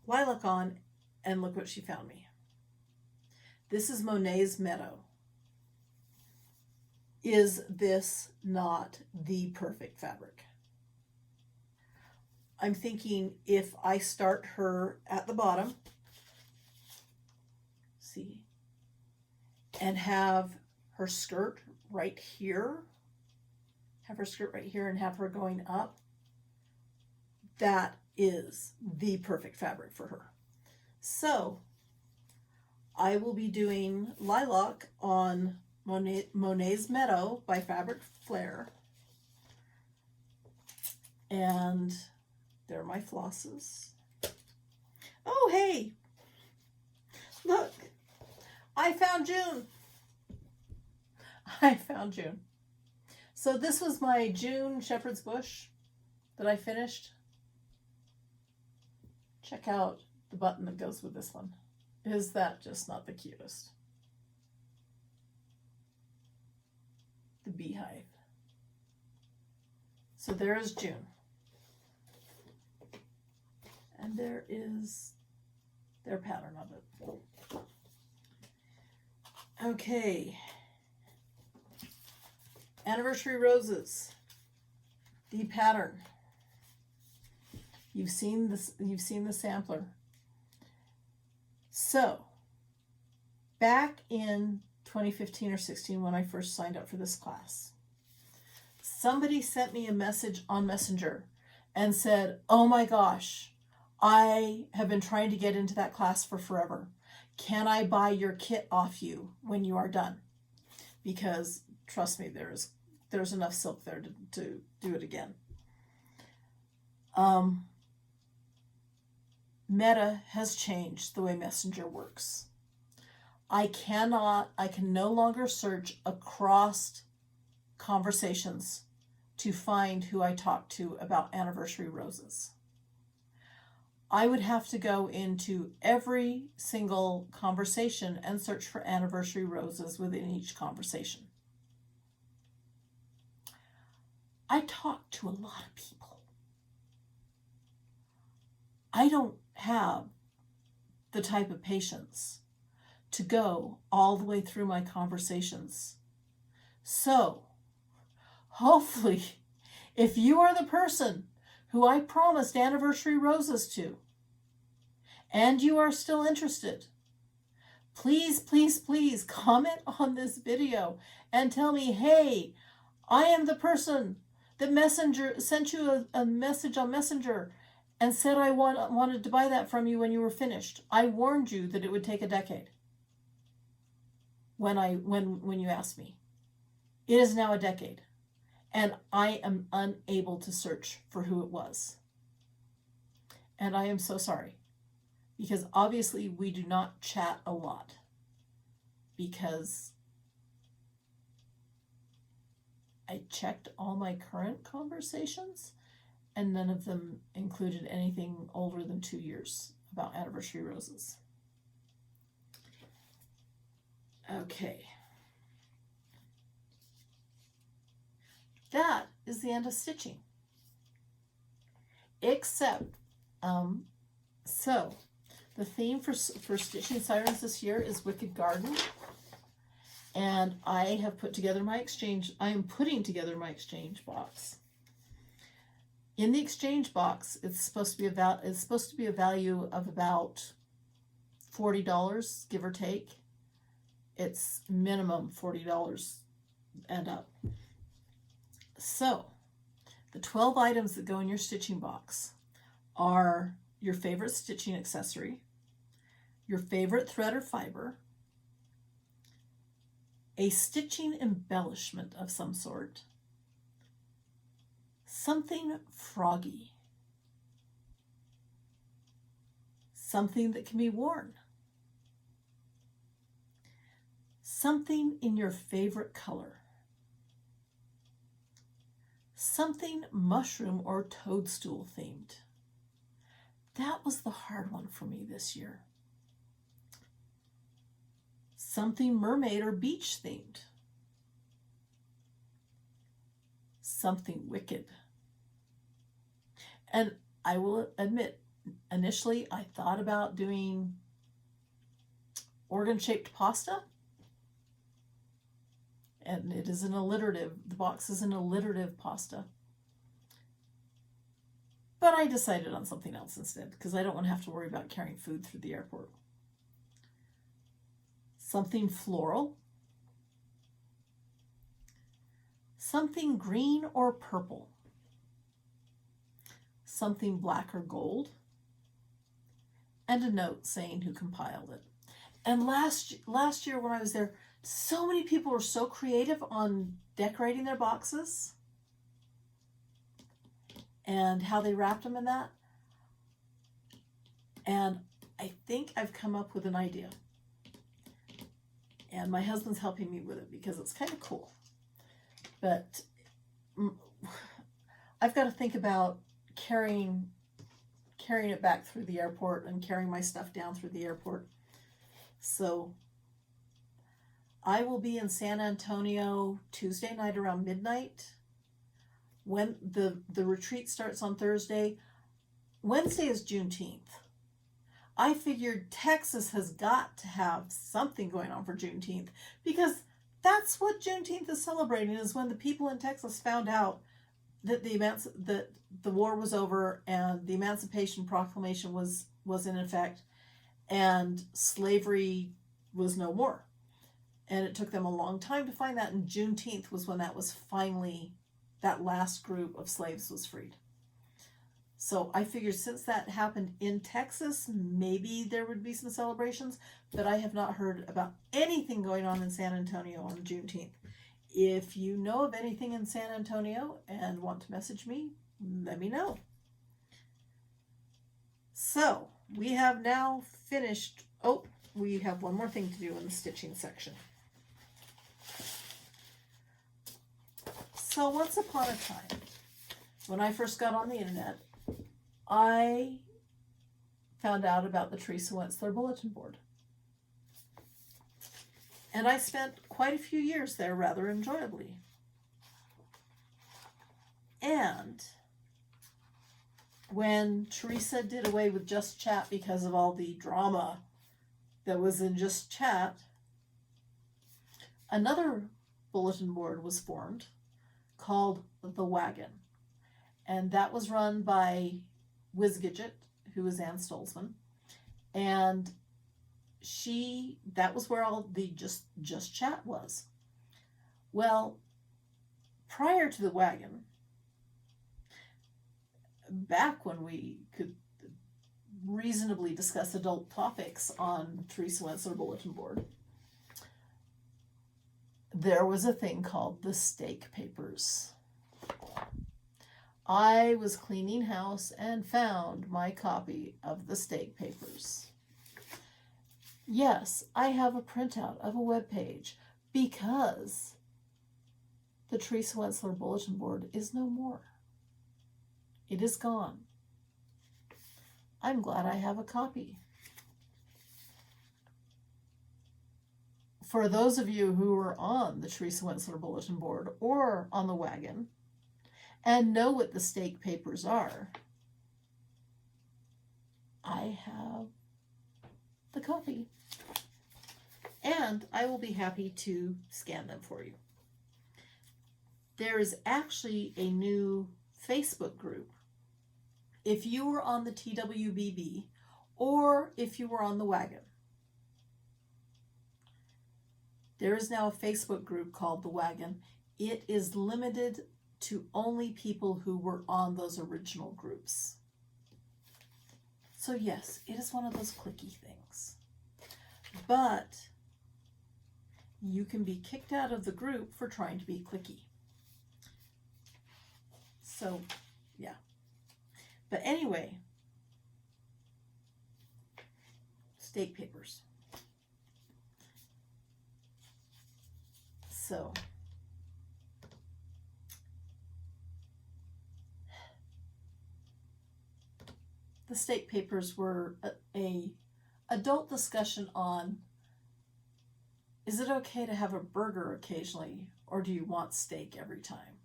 Lilac on? And look what she found me. This is Monet's Meadow. Is this not the perfect fabric? I'm thinking if I start her at the bottom, see, and have her skirt right here, and have her going up, that is the perfect fabric for her. So I will be doing Lilac on Monet's Meadow by Fabric Flair. And there are my flosses. Oh, hey, look, I found June. So this was my June Shepherd's Bush that I finished. Check out the button that goes with this one. Is that just not the cutest? The beehive. So there is June. And there is their pattern of it. Okay. Anniversary Roses. The pattern. You've seen the sampler. So, back in 2015 or 16 when I first signed up for this class, somebody sent me a message on Messenger and said, oh my gosh, I have been trying to get into that class for forever. Can I buy your kit off you when you are done? Because trust me, there's enough silk there to do it again. Meta has changed the way Messenger works. I can no longer search across conversations to find who I talked to about Anniversary Roses. I would have to go into every single conversation and search for anniversary roses within each conversation. I talk to a lot of people. I don't have the type of patience to go all the way through my conversations. So, hopefully, if you are the person who I promised anniversary roses to, and you are still interested, please, please, please comment on this video and tell me, hey, I am the person that sent you a message on Messenger and said I wanted to buy that from you when you were finished. I warned you that it would take a decade when you asked me. It is now a decade, and I am unable to search for who it was. And I am so sorry, because obviously we do not chat a lot, because I checked all my current conversations and none of them included anything older than 2 years about anniversary roses. Okay. That is the end of stitching. Except, so the theme for Stitching Sirens this year is Wicked Garden. And I have put together my exchange. I am putting together my exchange box. In the exchange box, it's supposed to be a value of about $40, give or take. It's minimum $40 and up. So, the 12 items that go in your stitching box are your favorite stitching accessory, your favorite thread or fiber, a stitching embellishment of some sort, something froggy, something that can be worn, something in your favorite color, something mushroom or toadstool themed. That was the hard one for me this year. Something mermaid or beach themed. Something wicked. And I will admit, initially I thought about doing organ-shaped pasta. And it is an alliterative, the box is an alliterative pasta. But I decided on something else instead, because I don't want to have to worry about carrying food through the airport. Something floral, something green or purple, something black or gold, and a note saying who compiled it. And last year when I was there, so many people were so creative on decorating their boxes and how they wrapped them in that. And I think I've come up with an idea. And my husband's helping me with it because it's kind of cool. But I've got to think about carrying it back through the airport and carrying my stuff down through the airport. So I will be in San Antonio Tuesday night around midnight. When the retreat starts on Thursday, Wednesday is Juneteenth. I figured Texas has got to have something going on for Juneteenth, because that's what Juneteenth is celebrating, is when the people in Texas found out that the war was over and the Emancipation Proclamation was in effect and slavery was no more. And it took them a long time to find that, and Juneteenth was when that was finally, that last group of slaves was freed. So I figured since that happened in Texas, maybe there would be some celebrations, but I have not heard about anything going on in San Antonio on Juneteenth. If you know of anything in San Antonio and want to message me, let me know. So we have now finished. Oh, we have one more thing to do in the stitching section. So once upon a time, when I first got on the internet, I found out about the Teresa Wentzler bulletin board. And I spent quite a few years there rather enjoyably. And when Teresa did away with Just Chat because of all the drama that was in Just Chat, another bulletin board was formed called The Wagon. And that was run by WizGidget, who is Ann Stolzman. And that was where all the Just Chat was. Well, prior to The Wagon, back when we could reasonably discuss adult topics on Teresa Wentzler bulletin board, there was a thing called the Stake Papers. I was cleaning house and found my copy of the Stake Papers. Yes, I have a printout of a web page because the Teresa Wentzler bulletin board is no more. It is gone. I'm glad I have a copy. For those of you who are on the Teresa Wentzler bulletin board or on the Wagon and know what the Stake Papers are, I have the copy. And I will be happy to scan them for you. There is actually a new Facebook group. If you were on the TWBB or if you were on the Wagon, there is now a Facebook group called The Wagon. It is limited to only people who were on those original groups. So yes, it is one of those clicky things. But you can be kicked out of the group for trying to be clicky. So, yeah. But anyway, Stake Papers. So, the Stake Papers were a adult discussion on, is it okay to have a burger occasionally, or do you want steak every time?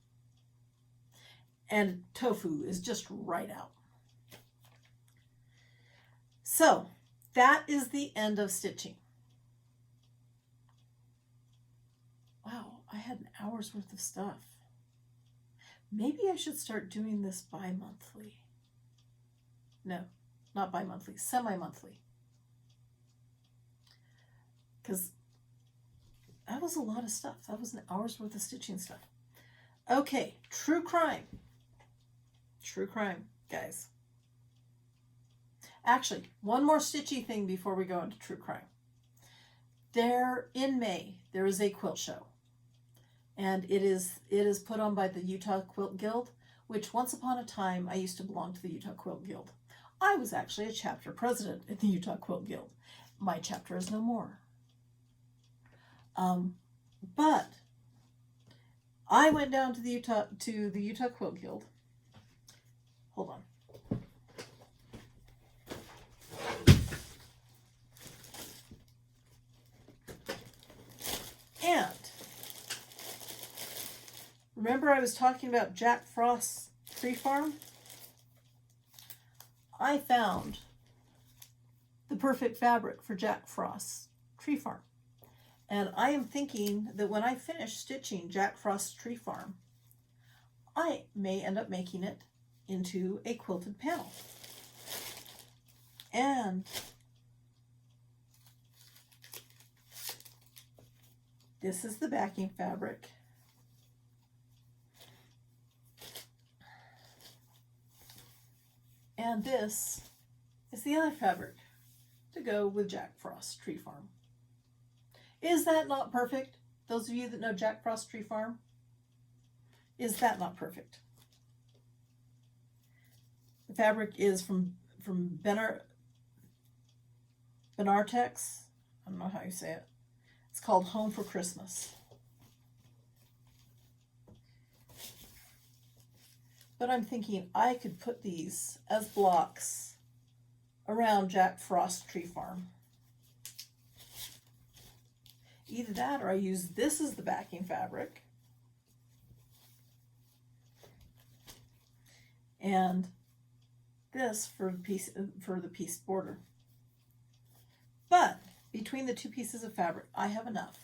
And tofu is just right out. So, that is the end of stitching. Wow, I had an hour's worth of stuff. Maybe I should start doing this bi-monthly. No, not bi-monthly, semi-monthly. Because that was a lot of stuff. That was an hour's worth of stitching stuff. Okay, true crime. True crime, guys. Actually, one more stitchy thing before we go into true crime. There, in May, there is a quilt show. And it is put on by the Utah Quilt Guild, which once upon a time I used to belong to the Utah Quilt Guild. I was actually a chapter president in the Utah Quilt Guild. My chapter is no more. But I went down to the Utah Quilt Guild. Hold on. And remember I was talking about Jack Frost's tree farm? I found the perfect fabric for Jack Frost's tree farm. And I am thinking that when I finish stitching Jack Frost's tree farm, I may end up making it into a quilted panel. And this is the backing fabric. And this is the other fabric to go with Jack Frost's tree farm. Is that not perfect? Those of you that know Jack Frost's tree farm, is that not perfect? The fabric is from Benartex. I don't know how you say it. It's called Home for Christmas. But I'm thinking I could put these as blocks around Jack Frost Tree Farm. Either that or I use this as the backing fabric. And this for the piece border. But between the two pieces of fabric, I have enough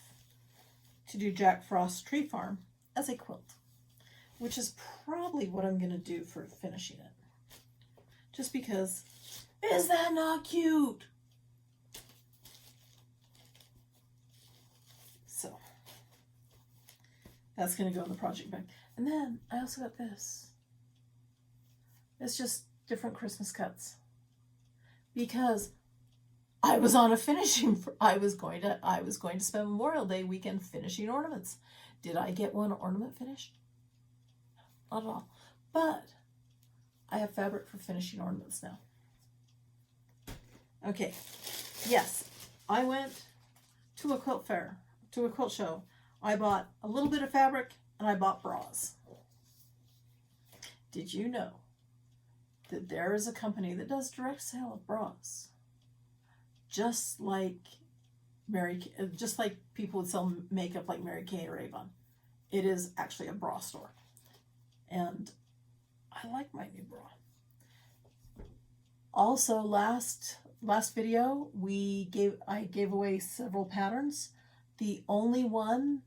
to do Jack Frost Tree Farm as a quilt, which is probably what I'm going to do for finishing it. Just because, is that not cute? So that's going to go in the project bag. And then I also got this. It's just different Christmas cuts, because I was on a finishing. I was going to spend Memorial Day weekend finishing ornaments. Did I get one ornament finished? Not at all. But I have fabric for finishing ornaments now. Okay. Yes, I went to a quilt fair, to a quilt show. I bought a little bit of fabric and I bought bras. Did you know that there is a company that does direct sale of bras? Just like people would sell makeup like Mary Kay or Avon. It is actually a bra store. And I like my new bra. Also, last video I gave away several patterns. The only one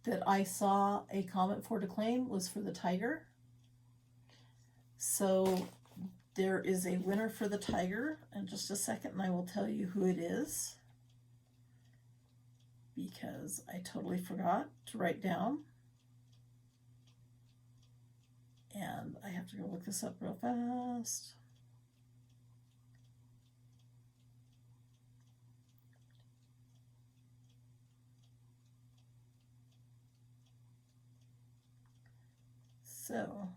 that I saw a comment for to claim was for the tiger. So there is a winner for the tiger in just a second, and I will tell you who it is, because I totally forgot to write down. And I have to go look this up real fast. So,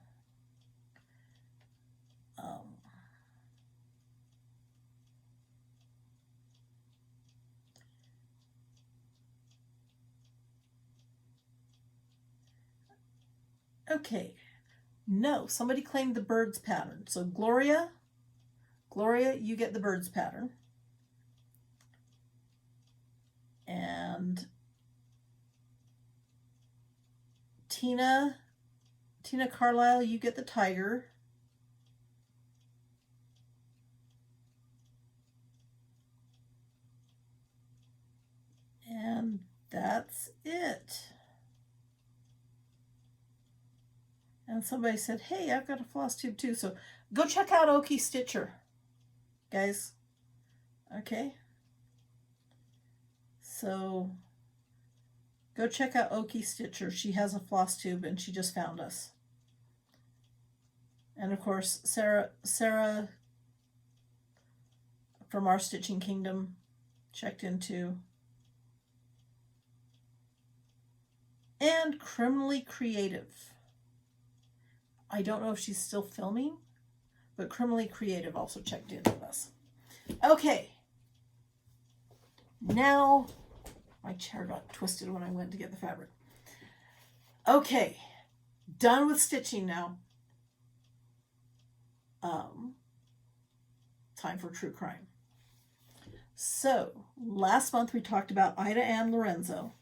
okay. No, somebody claimed the birds pattern. So Gloria, you get the birds pattern. And Tina Carlisle, you get the tiger. And that's it. And somebody said, hey, I've got a floss tube too. So go check out Okie Stitcher, guys. Okay. So go check out Okie Stitcher. She has a floss tube and she just found us. And of course, Sarah from Our Stitching Kingdom checked in too. And Criminally Creative. I don't know if she's still filming, but Criminally Creative also checked in with us. Okay. Now, my chair got twisted when I went to get the fabric. Okay. Done with stitching now. Time for true crime. So, last month we talked about Ida Ann Lorenzo,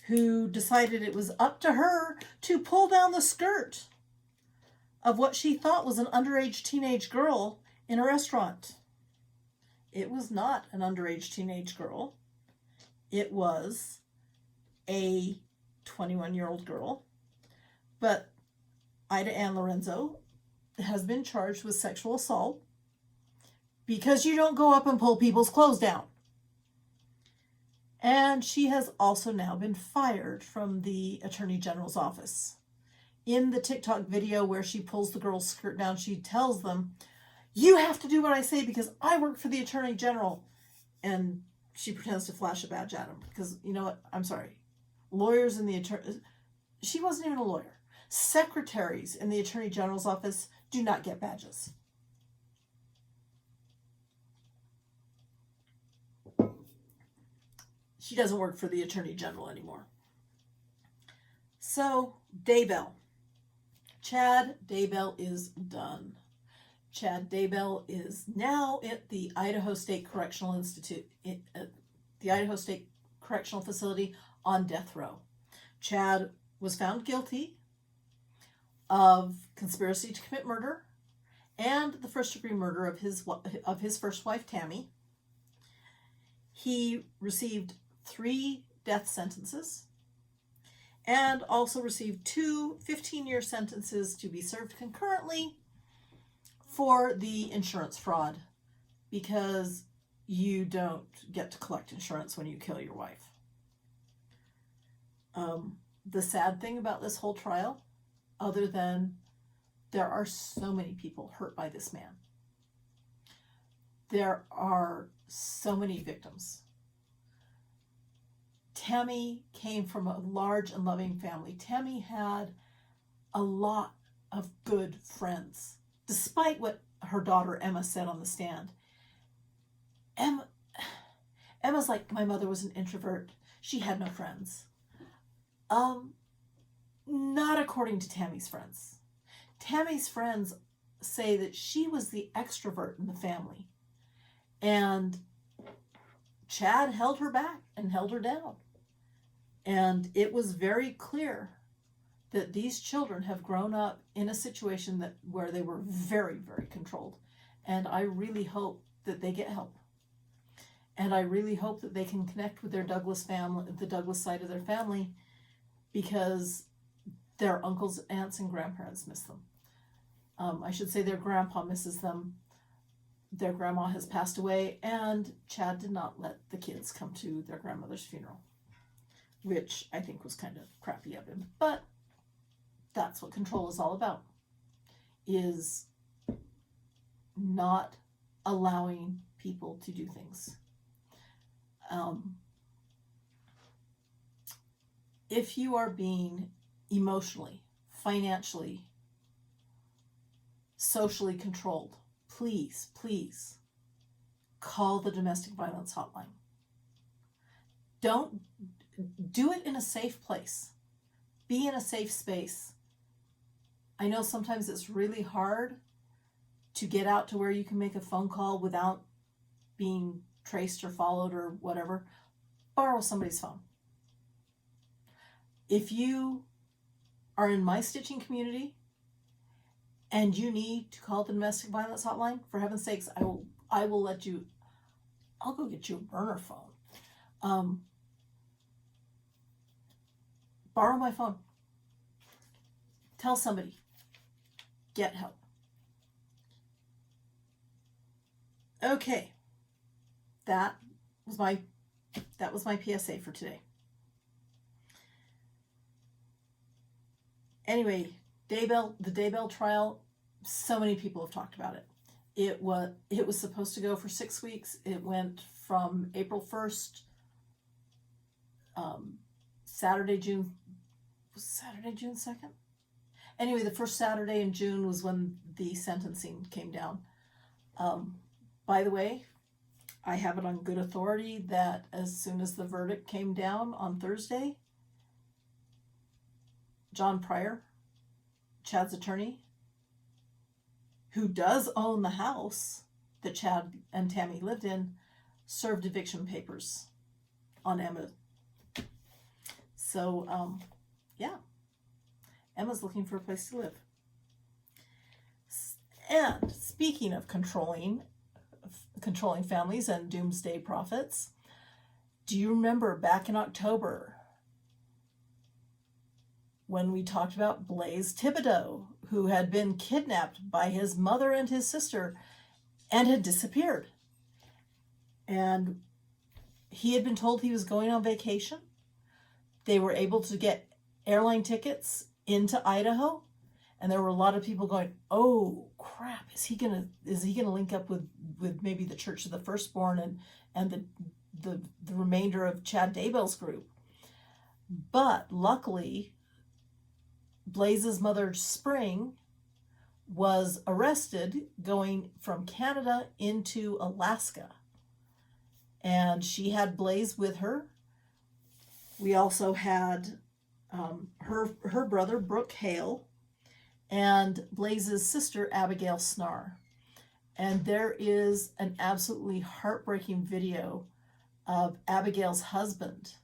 who decided it was up to her to pull down the skirt of what she thought was an underage teenage girl in a restaurant. It was not an underage teenage girl. It was a 21-year-old girl. But Ida Ann Lorenzo has been charged with sexual assault because you don't go up and pull people's clothes down. And she has also now been fired from the Attorney General's office. In the TikTok video where she pulls the girl's skirt down, she tells them, you have to do what I say because I work for the Attorney General. And she pretends to flash a badge at him because, you know what, I'm sorry. Lawyers in the attorney, she wasn't even a lawyer. Secretaries in the Attorney General's office do not get badges. She doesn't work for the Attorney General anymore. So, Daybell. Chad Daybell is done. Chad Daybell is now at the Idaho State Correctional Institute, the Idaho State Correctional Facility on death row. Chad was found guilty of conspiracy to commit murder and the first-degree murder of his first wife, Tammy. He received 3 death sentences and also received 2 15-year sentences to be served concurrently for the insurance fraud, because you don't get to collect insurance when you kill your wife. The sad thing about this whole trial, other than there are so many people hurt by this man, there are so many victims. Tammy came from a large and loving family. Tammy had a lot of good friends, despite what her daughter Emma said on the stand. Emma's like, my mother was an introvert. She had no friends. Not according to Tammy's friends. Tammy's friends say that she was the extrovert in the family. And Chad held her back and held her down. And it was very clear that these children have grown up in a situation where they were very, very controlled. And I really hope that they get help. And I really hope that they can connect with their Douglas family, the Douglas side of their family, because their uncles, aunts, and grandparents miss them. I should say their grandpa misses them. Their grandma has passed away, and Chad did not let the kids come to their grandmother's funeral, which I think was kind of crappy of him. But that's what control is all about, is not allowing people to do things. If you are being emotionally, financially, socially controlled, please, please call the domestic violence hotline. Don't do it in a safe place. Be in a safe space. I know sometimes it's really hard to get out to where you can make a phone call without being traced or followed or whatever. Borrow somebody's phone. If you are in my stitching community and you need to call the domestic violence hotline, for heaven's sakes, I will let you. I'll go get you a burner phone. Borrow my phone. Tell somebody. Get help. Okay. That was my PSA for today. Anyway, the Daybell trial, so many people have talked about it. It was supposed to go for 6 weeks. It went from April 1st, Saturday, June 2nd? Anyway, the first Saturday in June was when the sentencing came down. By the way, I have it on good authority that as soon as the verdict came down on Thursday, John Pryor, Chad's attorney, who does own the house that Chad and Tammy lived in, served eviction papers on Emma. So, yeah, Emma's looking for a place to live. And speaking of controlling families and doomsday prophets, do you remember back in October when we talked about Blaze Thibodeau, who had been kidnapped by his mother and his sister and had disappeared? And he had been told he was going on vacation. They were able to get airline tickets into Idaho, and there were a lot of people going, "Oh crap! Is he gonna link up with maybe the Church of the Firstborn and the remainder of Chad Daybell's group?" But luckily, Blaze's mother, Spring, was arrested going from Canada into Alaska, and she had Blaze with her. We also had her brother, Brooke Hale, and Blaze's sister, Abigail Snar. And there is an absolutely heartbreaking video of Abigail's husband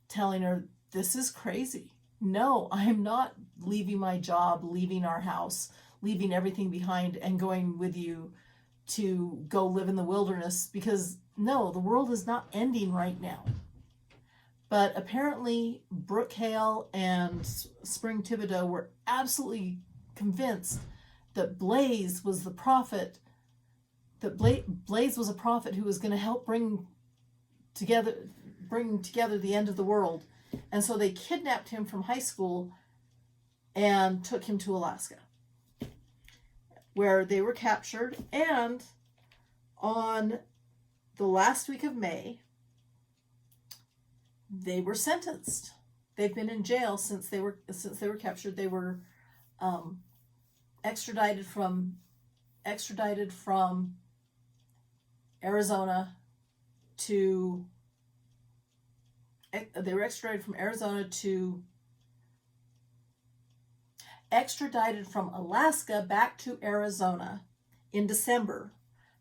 telling her, this is crazy. No, I'm not leaving my job, leaving our house, leaving everything behind and going with you to go live in the wilderness, because no, the world is not ending right now. But apparently Brooke Hale and Spring Thibodeau were absolutely convinced that Blaze was the prophet, that Blaze was a prophet who was going to help bring together the end of the world. And so they kidnapped him from high school and took him to Alaska, where they were captured. And on the last week of May, they were sentenced. They've been in jail since they were captured. They were extradited from Arizona to extradited from Alaska back to Arizona in December.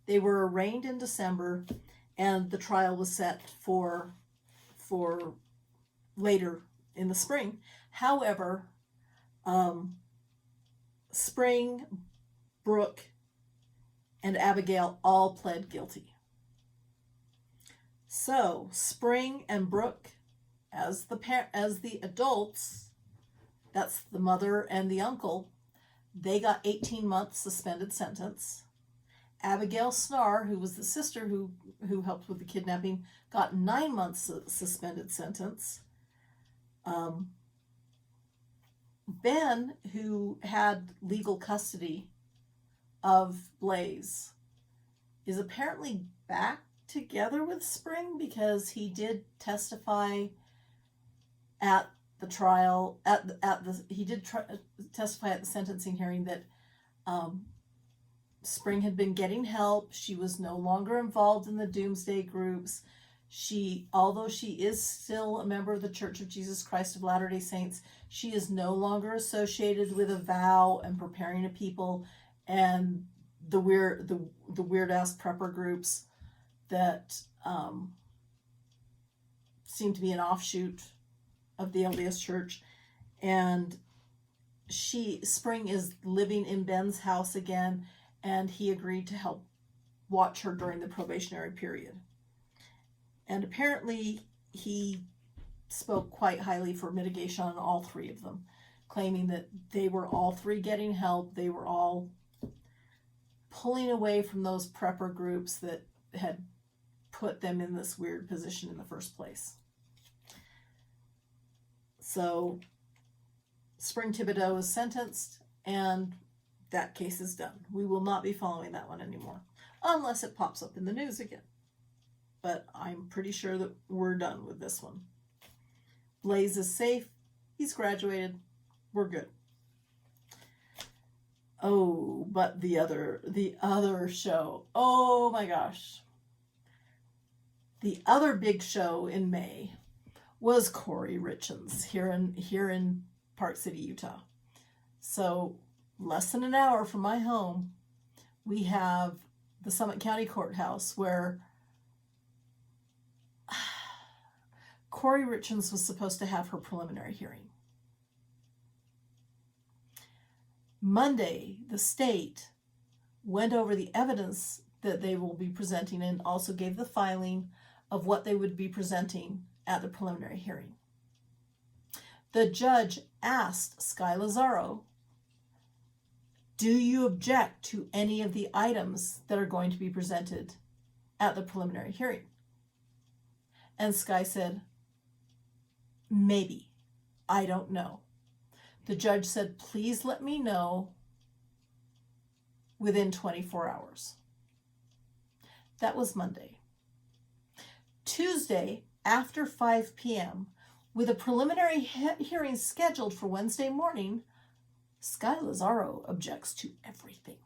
They were arraigned in December, and the trial was set for later in the spring. However, Spring, Brooke, and Abigail all pled guilty. So Spring and Brooke, as the adults, that's the mother and the uncle, they got 18 months suspended sentence. Abigail Snar, who was the sister who helped with the kidnapping, got 9 months suspended sentence. Ben, who had legal custody of Blaze, is apparently back together with Spring, because he did testify at the trial, testify at the sentencing hearing that Spring had been getting help. She was no longer involved in the doomsday groups. Although she is still a member of the Church of Jesus Christ of Latter-day Saints, she is no longer associated with a vow and preparing a people and the weird ass prepper groups that seem to be an offshoot of the LDS Church. And Spring is living in Ben's house again, and he agreed to help watch her during the probationary period. And apparently he spoke quite highly for mitigation on all three of them, claiming that they were all three getting help. They were all pulling away from those prepper groups that had put them in this weird position in the first place. So Spring Thibodeau is sentenced, and that case is done. We will not be following that one anymore, unless it pops up in the news again. But I'm pretty sure that we're done with this one. Blaze is safe. He's graduated. We're good. Oh, but the other show. Oh my gosh. The other big show in May was Corey Richens here in Park City, Utah. So less than an hour from my home, we have the Summit County Courthouse, where Corey Richens was supposed to have her preliminary hearing. Monday, the state went over the evidence that they will be presenting and also gave the filing of what they would be presenting at the preliminary hearing. The judge asked Sky Lazaro, do you object to any of the items that are going to be presented at the preliminary hearing? And Sky said, maybe. I don't know. The judge said, please let me know within 24 hours. That was Monday. Tuesday, after 5 p.m., with a preliminary hearing scheduled for Wednesday morning, Sky Lazaro objects to everything.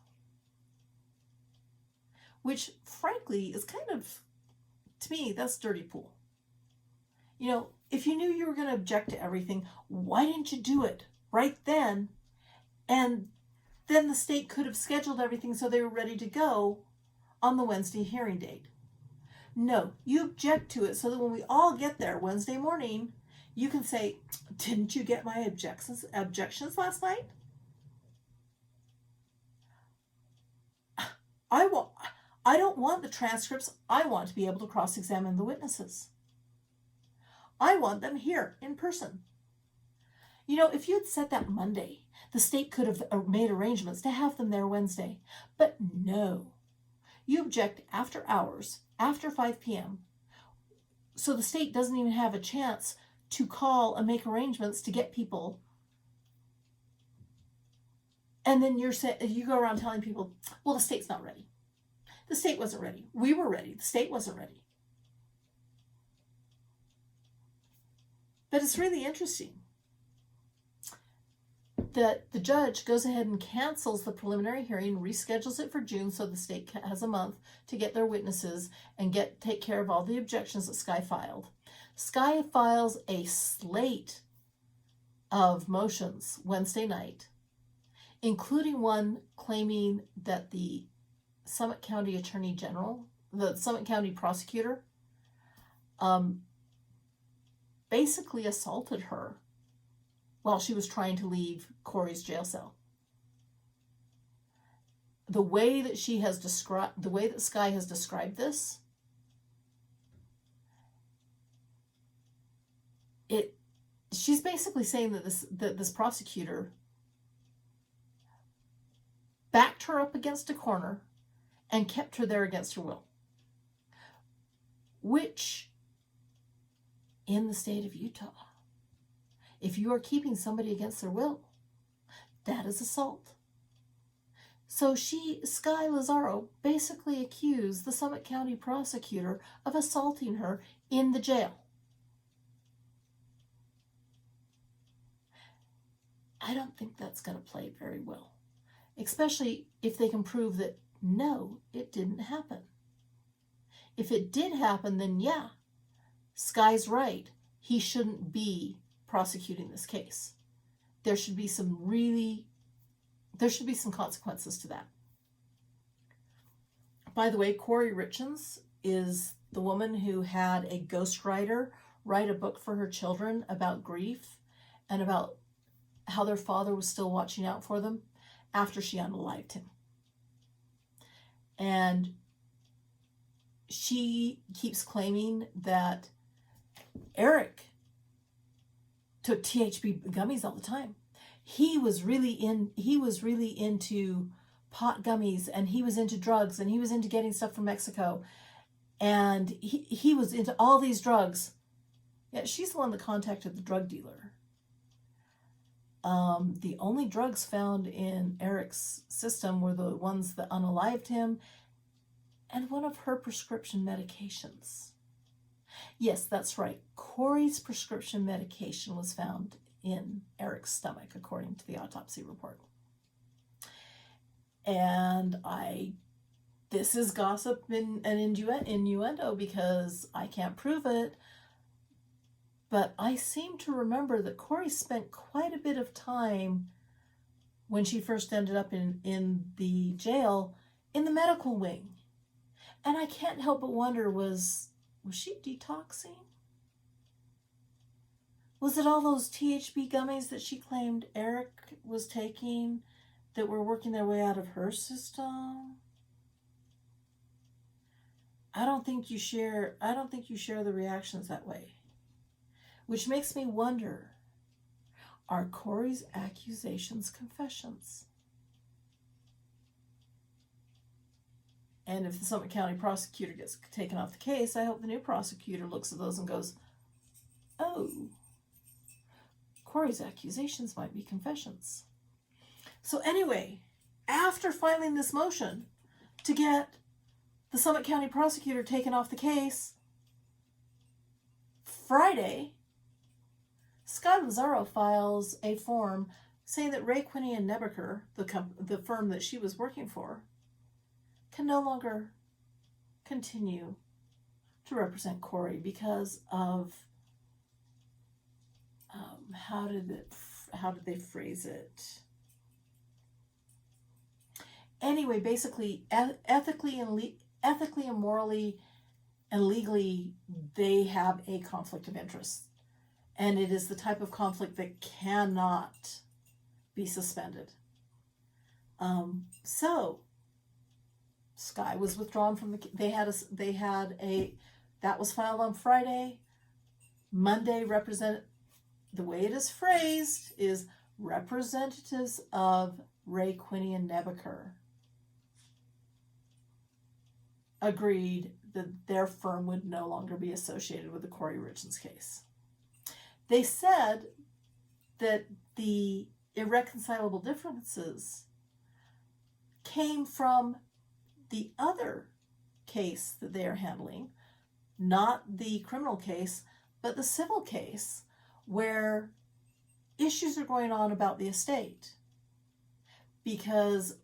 Which, frankly, is kind of, to me, that's dirty pool. You know, if you knew you were going to object to everything, why didn't you do it right then and then the state could have scheduled everything so they were ready to go on the Wednesday hearing date. No, you object to it so that when we all get there Wednesday morning, you can say, didn't you get my objections last night? I don't want the transcripts. I want to be able to cross-examine the witnesses. I want them here in person. You know, if you had said that Monday, the state could have made arrangements to have them there Wednesday. But no, you object after hours, after 5 p.m. So the state doesn't even have a chance to call and make arrangements to get people. And then you go around telling people, well, the state's not ready. The state wasn't ready. We were ready. The state wasn't ready. But it's really interesting that the judge goes ahead and cancels the preliminary hearing, reschedules it for June so the state has a month to get their witnesses and take care of all the objections that Sky filed. Sky files a slate of motions Wednesday night, including one claiming that the Summit County Attorney General, the Summit County prosecutor, basically assaulted her while she was trying to leave Corey's jail cell. The way that Sky has described this, she's basically saying that this prosecutor backed her up against a corner and kept her there against her will, which in the state of Utah, if you are keeping somebody against their will, that is assault. So Sky Lazaro, basically accused the Summit County prosecutor of assaulting her in the jail. I don't think that's going to play very well, especially if they can prove that, no, it didn't happen. If it did happen, then yeah, Sky's right. He shouldn't be prosecuting this case. There should be some consequences to that. By the way, Corey Richens is the woman who had a ghostwriter write a book for her children about grief and about how their father was still watching out for them after she unalived him. And she keeps claiming that Eric took THC gummies all the time. He was really into pot gummies, and he was into drugs, and he was into getting stuff from Mexico, and he was into all these drugs. Yeah, she's the one that contacted the drug dealer. The only drugs found in Eric's system were the ones that unalived him and one of her prescription medications. Yes, that's right. Corey's prescription medication was found in Eric's stomach, according to the autopsy report. And this is gossip and innuendo because I can't prove it. But I seem to remember that Corey spent quite a bit of time when she first ended up in the jail in the medical wing. And I can't help but wonder, was she detoxing? Was it all those THC gummies that she claimed Eric was taking that were working their way out of her system? I don't think you share the reactions that way. Which makes me wonder, are Corey's accusations confessions? And if the Summit County prosecutor gets taken off the case, I hope the new prosecutor looks at those and goes, oh, Corey's accusations might be confessions. So anyway, after filing this motion to get the Summit County prosecutor taken off the case, Friday, Sky Lazaro files a form saying that Ray, Quinney, and Nebeker, the firm that she was working for, can no longer continue to represent Corey because of how did they phrase it? Anyway, basically, ethically and morally and legally, they have a conflict of interest. And it is the type of conflict that cannot be suspended. So Sky was withdrawn from the. They had a that was filed on Friday. Monday, the way it is phrased is representatives of Ray, Quinney, and Nebaker agreed that their firm would no longer be associated with the Corey Richens case. They said that the irreconcilable differences came from the other case that they are handling, not the criminal case, but the civil case, where issues are going on about the estate. Because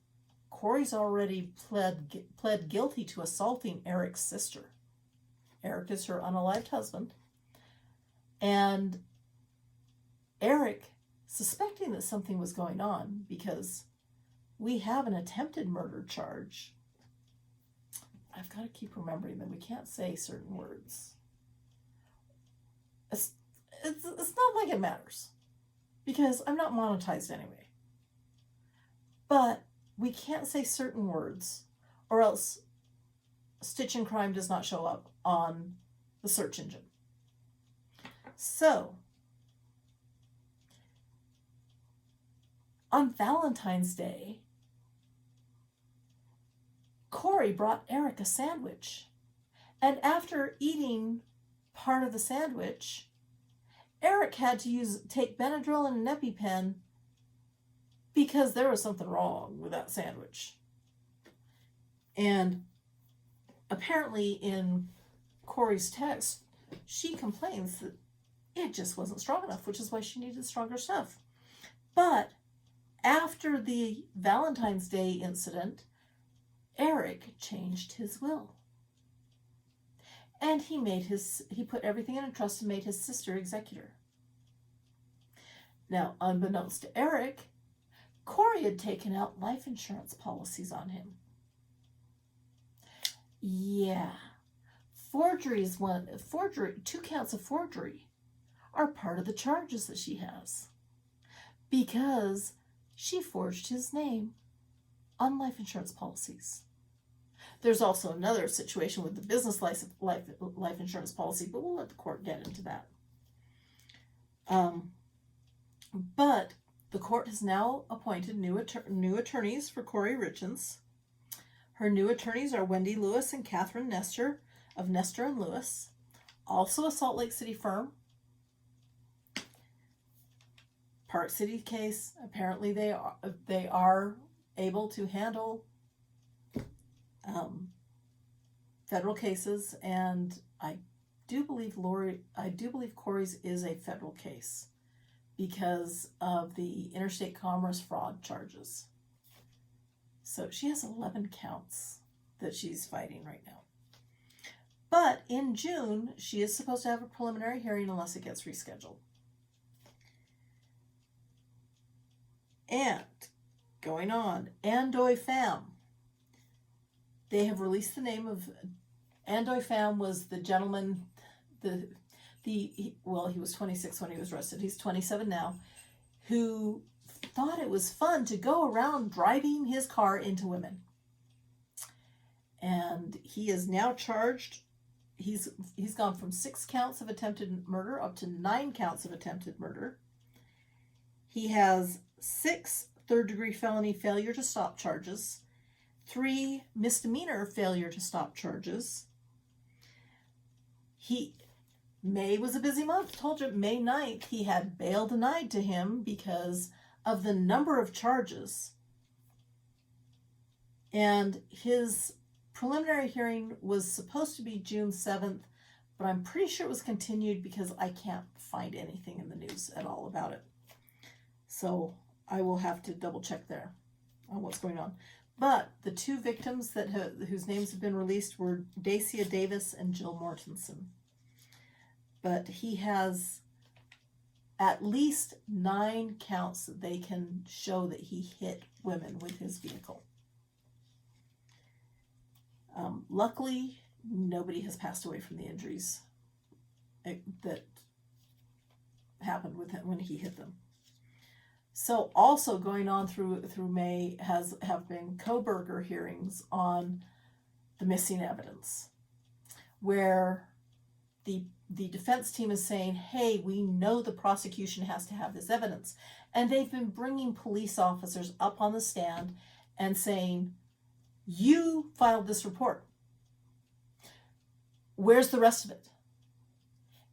Corey's already pled guilty to assaulting Eric's sister. Eric is her unalived husband. And Eric, suspecting that something was going on, because we have an attempted murder charge. I've got to keep remembering that we can't say certain words. It's not like it matters, because I'm not monetized anyway. But we can't say certain words, or else StitchNCrime does not show up on the search engine. So, on Valentine's Day, Corey brought Eric a sandwich. And after eating part of the sandwich, Eric had to take Benadryl and an EpiPen because there was something wrong with that sandwich. And apparently in Corey's text, she complains that it just wasn't strong enough, which is why she needed stronger stuff. But after the Valentine's Day incident, Eric changed his will. And he put everything in a trust and made his sister executor. Now, unbeknownst to Eric, Corey had taken out life insurance policies on him. Yeah. Forgery, 2 counts of forgery are part of the charges that she has, because she forged his name on life insurance policies. There's also another situation with the business life insurance policy, but we'll let the court get into that. But the court has now appointed new attorneys for Corey Richens. Her new attorneys are Wendy Lewis and Catherine Nestor of Nestor and Lewis, also a Salt Lake City firm. Park City case, apparently they are able to handle federal cases, and I do believe Corey's is a federal case because of the interstate commerce fraud charges. So she has 11 counts that she's fighting right now. But in June, she is supposed to have a preliminary hearing unless it gets rescheduled. And going on, Andoy Pham. They have released the name of Andoy Pham. Was the gentleman, he was 26 when he was arrested. He's 27 now, who thought it was fun to go around driving his car into women. And he is now charged. He's gone from 6 counts of attempted murder up to 9 counts of attempted murder. He has 6 third-degree felony failure to stop charges, 3 misdemeanor failure to stop charges. May was a busy month. Told you, May 9th, he had bail denied to him because of the number of charges. And his preliminary hearing was supposed to be June 7th, but I'm pretty sure it was continued because I can't find anything in the news at all about it. So I will have to double check there on what's going on. But the 2 victims whose names have been released were Dacia Davis and Jill Mortensen. But he has at least 9 counts that they can show that he hit women with his vehicle. Luckily, nobody has passed away from the injuries that happened with him when he hit them. So also going on through May have been Kohberger hearings on the missing evidence, where the defense team is saying, hey, we know the prosecution has to have this evidence. And they've been bringing police officers up on the stand and saying, you filed this report. Where's the rest of it?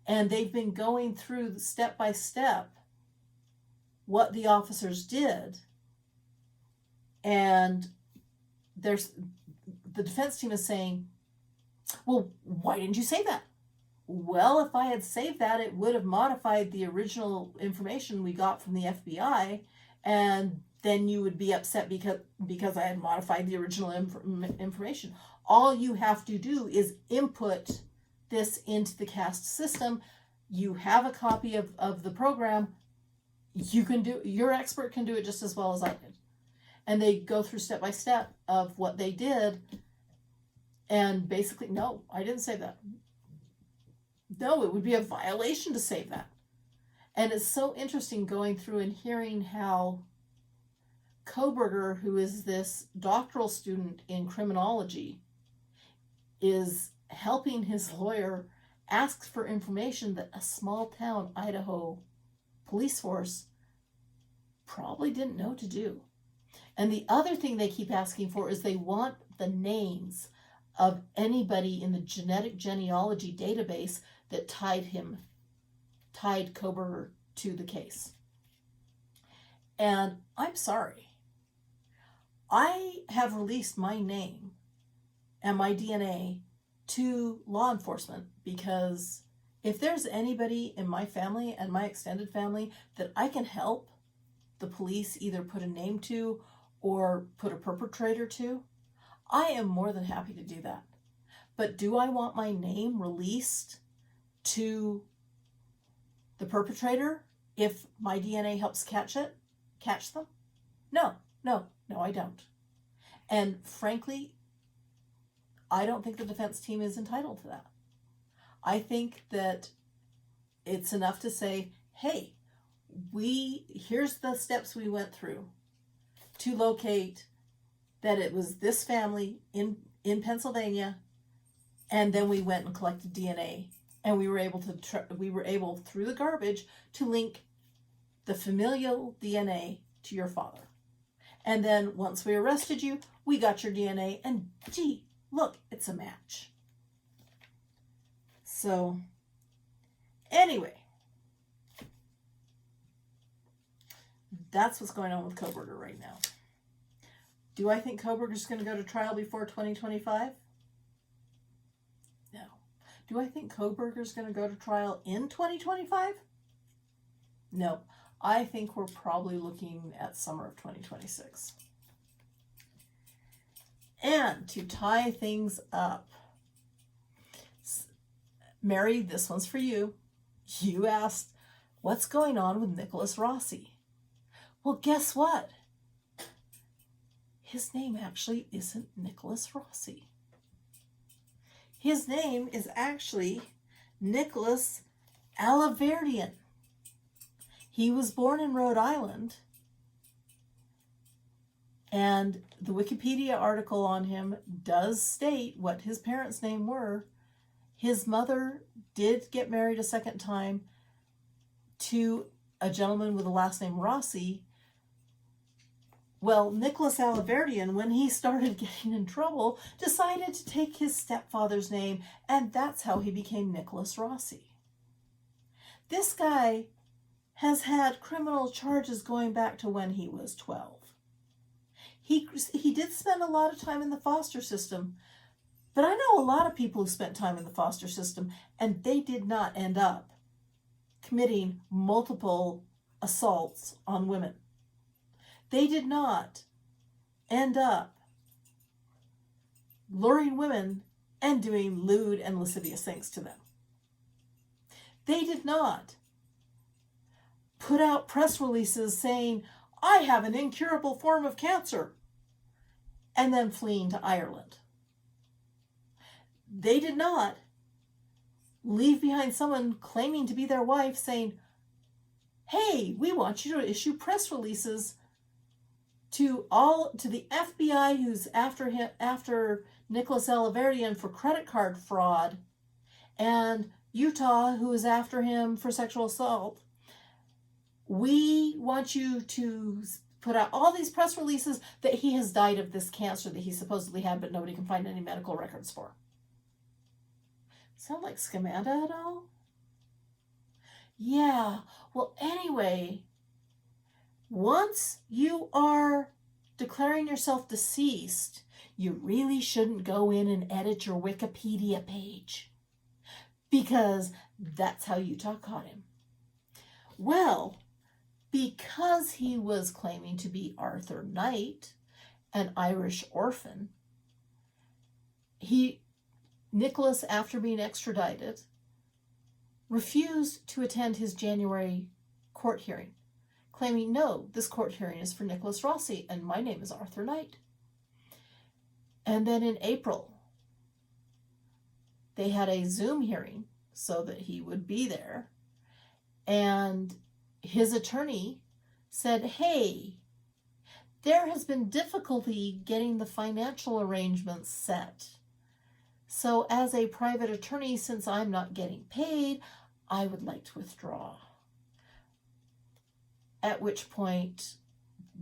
And they've been going through step by step what the officers did. And the defense team is saying, well, why didn't you say that? Well, if I had saved that, it would have modified the original information we got from the FBI, and then you would be upset because I had modified the original information. All you have to do is input this into the CAST system. You have a copy of the program. You can do, your expert can do it just as well as I did. And they go through step by step of what they did. And basically, no, I didn't say that. No, it would be a violation to say that. And it's so interesting going through and hearing how Kohberger, who is this doctoral student in criminology, is helping his lawyer ask for information that a small town Idaho police force probably didn't know to do. And the other thing they keep asking for is they want the names of anybody in the genetic genealogy database that tied Kohberger to the case. And I'm sorry, I have released my name and my DNA to law enforcement, because if there's anybody in my family and my extended family that I can help the police either put a name to or put a perpetrator to, I am more than happy to do that. But do I want my name released to the perpetrator if my DNA helps catch them? No, I don't. And frankly, I don't think the defense team is entitled to that. I think that it's enough to say, hey, here's the steps we went through to locate that it was this family in Pennsylvania, and then we went and collected DNA, and we were able through the garbage to link the familial DNA to your father. And then once we arrested you, we got your DNA, and gee, look, it's a match. So, anyway, that's what's going on with Kohberger right now. Do I think Kohberger's going to go to trial before 2025? No. Do I think Kohberger's going to go to trial in 2025? No. I think we're probably looking at summer of 2026. And to tie things up, Mary, this one's for you. You asked, what's going on with Nicholas Rossi? Well, guess what? His name actually isn't Nicholas Rossi. His name is actually Nicholas Alaverdian. He was born in Rhode Island, and the Wikipedia article on him does state what his parents' names were. His mother did get married a second time to a gentleman with the last name Rossi. Well, Nicholas Alaverdian, when he started getting in trouble, decided to take his stepfather's name, and that's how he became Nicholas Rossi. This guy has had criminal charges going back to when he was 12. He did spend a lot of time in the foster system, but I know a lot of people who spent time in the foster system, and they did not end up committing multiple assaults on women. They did not end up luring women and doing lewd and lascivious things to them. They did not put out press releases saying, I have an incurable form of cancer, and then fleeing to Ireland. they did not leave behind someone claiming to be their wife saying, hey, we want you to issue press releases to the FBI who's after Nicholas Alaverdian for credit card fraud, and Utah who is after him for sexual assault. We want you to put out all these press releases that he has died of this cancer that he supposedly had, but nobody can find any medical records for. Sound like Scamanda at all? Yeah. Well, anyway, once you are declaring yourself deceased, you really shouldn't go in and edit your Wikipedia page, because that's how Utah caught him. Well, because he was claiming to be Arthur Knight, an Irish orphan, Nicholas, after being extradited, refused to attend his January court hearing, claiming, no, this court hearing is for Nicholas Rossi, and my name is Arthur Knight. And then in April, they had a Zoom hearing so that he would be there, and his attorney said, hey, there has been difficulty getting the financial arrangements set. So as a private attorney, since I'm not getting paid, I would like to withdraw. At which point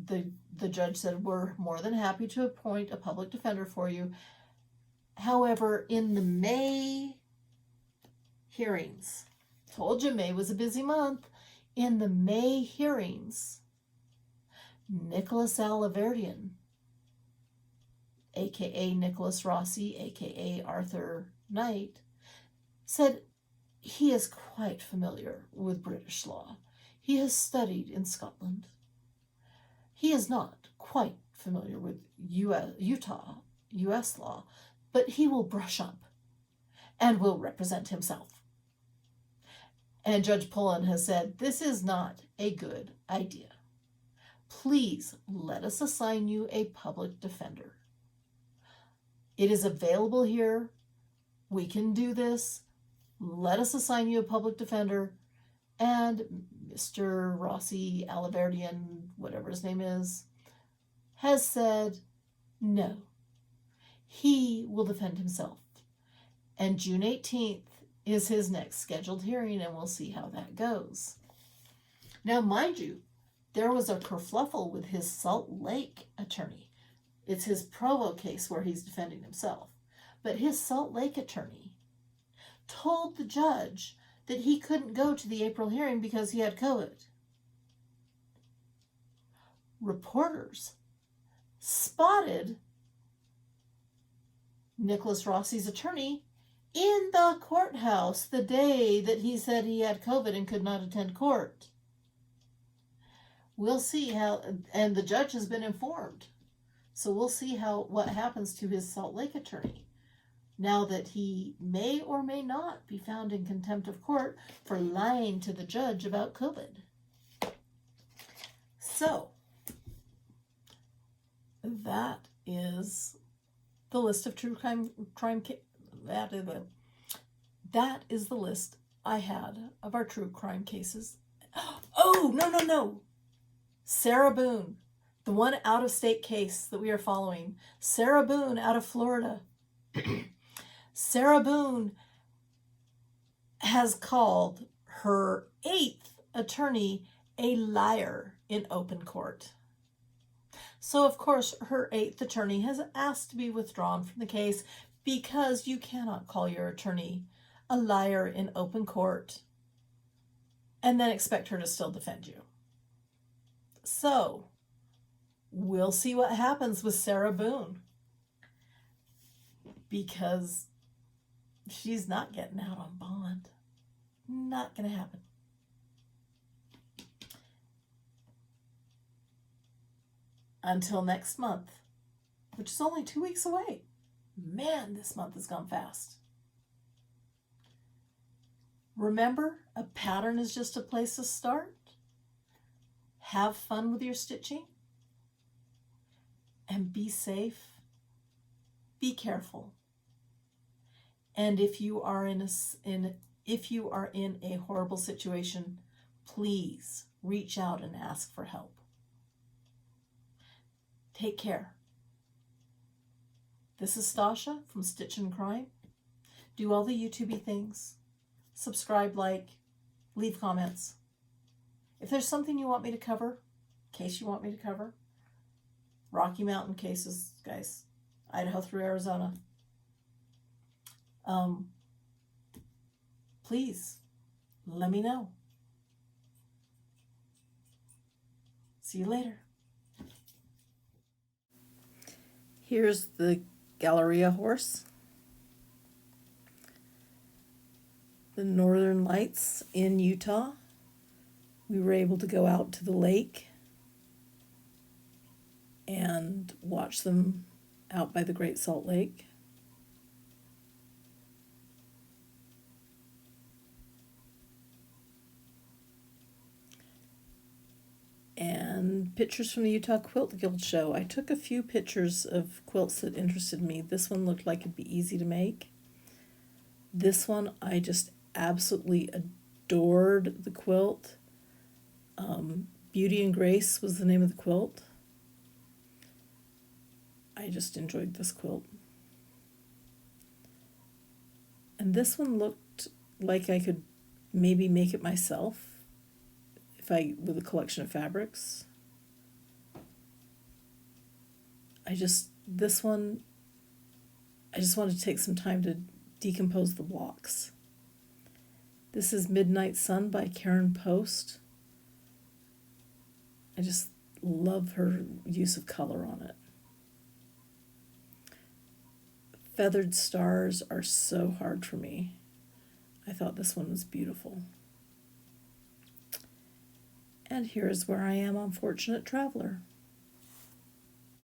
the judge said, we're more than happy to appoint a public defender for you. However, in the May hearings, told you May was a busy month, in the May hearings, Nicholas Alaverdian, aka Nicholas Rossi, aka Arthur Knight, said he is quite familiar with British law. He has studied in Scotland. He is not quite familiar with Utah, U.S. law, but he will brush up and will represent himself. And Judge Pullen has said, this is not a good idea. Please let us assign you a public defender. It is available here. We can do this. Let us assign you a public defender. And Mr. Rossi, Alaverdian, whatever his name is, has said no. He will defend himself. And June 18th is his next scheduled hearing, and we'll see how that goes. Now, mind you, there was a kerfluffle with his Salt Lake attorney. It's his Provo case where he's defending himself. But his Salt Lake attorney told the judge that he couldn't go to the April hearing because he had COVID. Reporters spotted Nicholas Rossi's attorney in the courthouse the day that he said he had COVID and could not attend court. We'll see how, and the judge has been informed. So we'll see what happens to his Salt Lake attorney now that he may or may not be found in contempt of court for lying to the judge about COVID. So that is the list of true crime that is the list I had of our true crime cases. Oh, no. Sarah Boone, the one out-of-state case that we are following. Sarah Boone out of Florida. Sarah Boone has called her 8th attorney a liar in open court. So, of course, her 8th attorney has asked to be withdrawn from the case because you cannot call your attorney a liar in open court and then expect her to still defend you. So, we'll see what happens with Sarah Boone, because she's not getting out on bond. Not going to happen. Until next month, which is only 2 weeks away. Man, this month has gone fast. Remember, a pattern is just a place to start. Have fun with your stitching. And be safe. Be careful. And if you are if you are in a horrible situation, please reach out and ask for help. Take care. This is Stasha from Stitch and Crime. Do all the YouTubey things. Subscribe, like, leave comments. If there's something you want me to cover, case you want me to cover, Rocky Mountain cases, guys, Idaho through Arizona, please let me know. See you later. Here's the Galleria horse. The Northern Lights in Utah. We were able to go out to the lake and watch them out by the Great Salt Lake. And pictures from the Utah Quilt Guild show. I took a few pictures of quilts that interested me. This one looked like it'd be easy to make. This one, I just absolutely adored the quilt. Beauty and Grace was the name of the quilt. I just enjoyed this quilt. And this one looked like I could maybe make it myself with a collection of fabrics. This one, I just wanted to take some time to decompose the blocks. This is Midnight Sun by Karen Post. I just love her use of color on it. Feathered stars are so hard for me. I thought this one was beautiful. And here's where I am on Fortunate Traveler.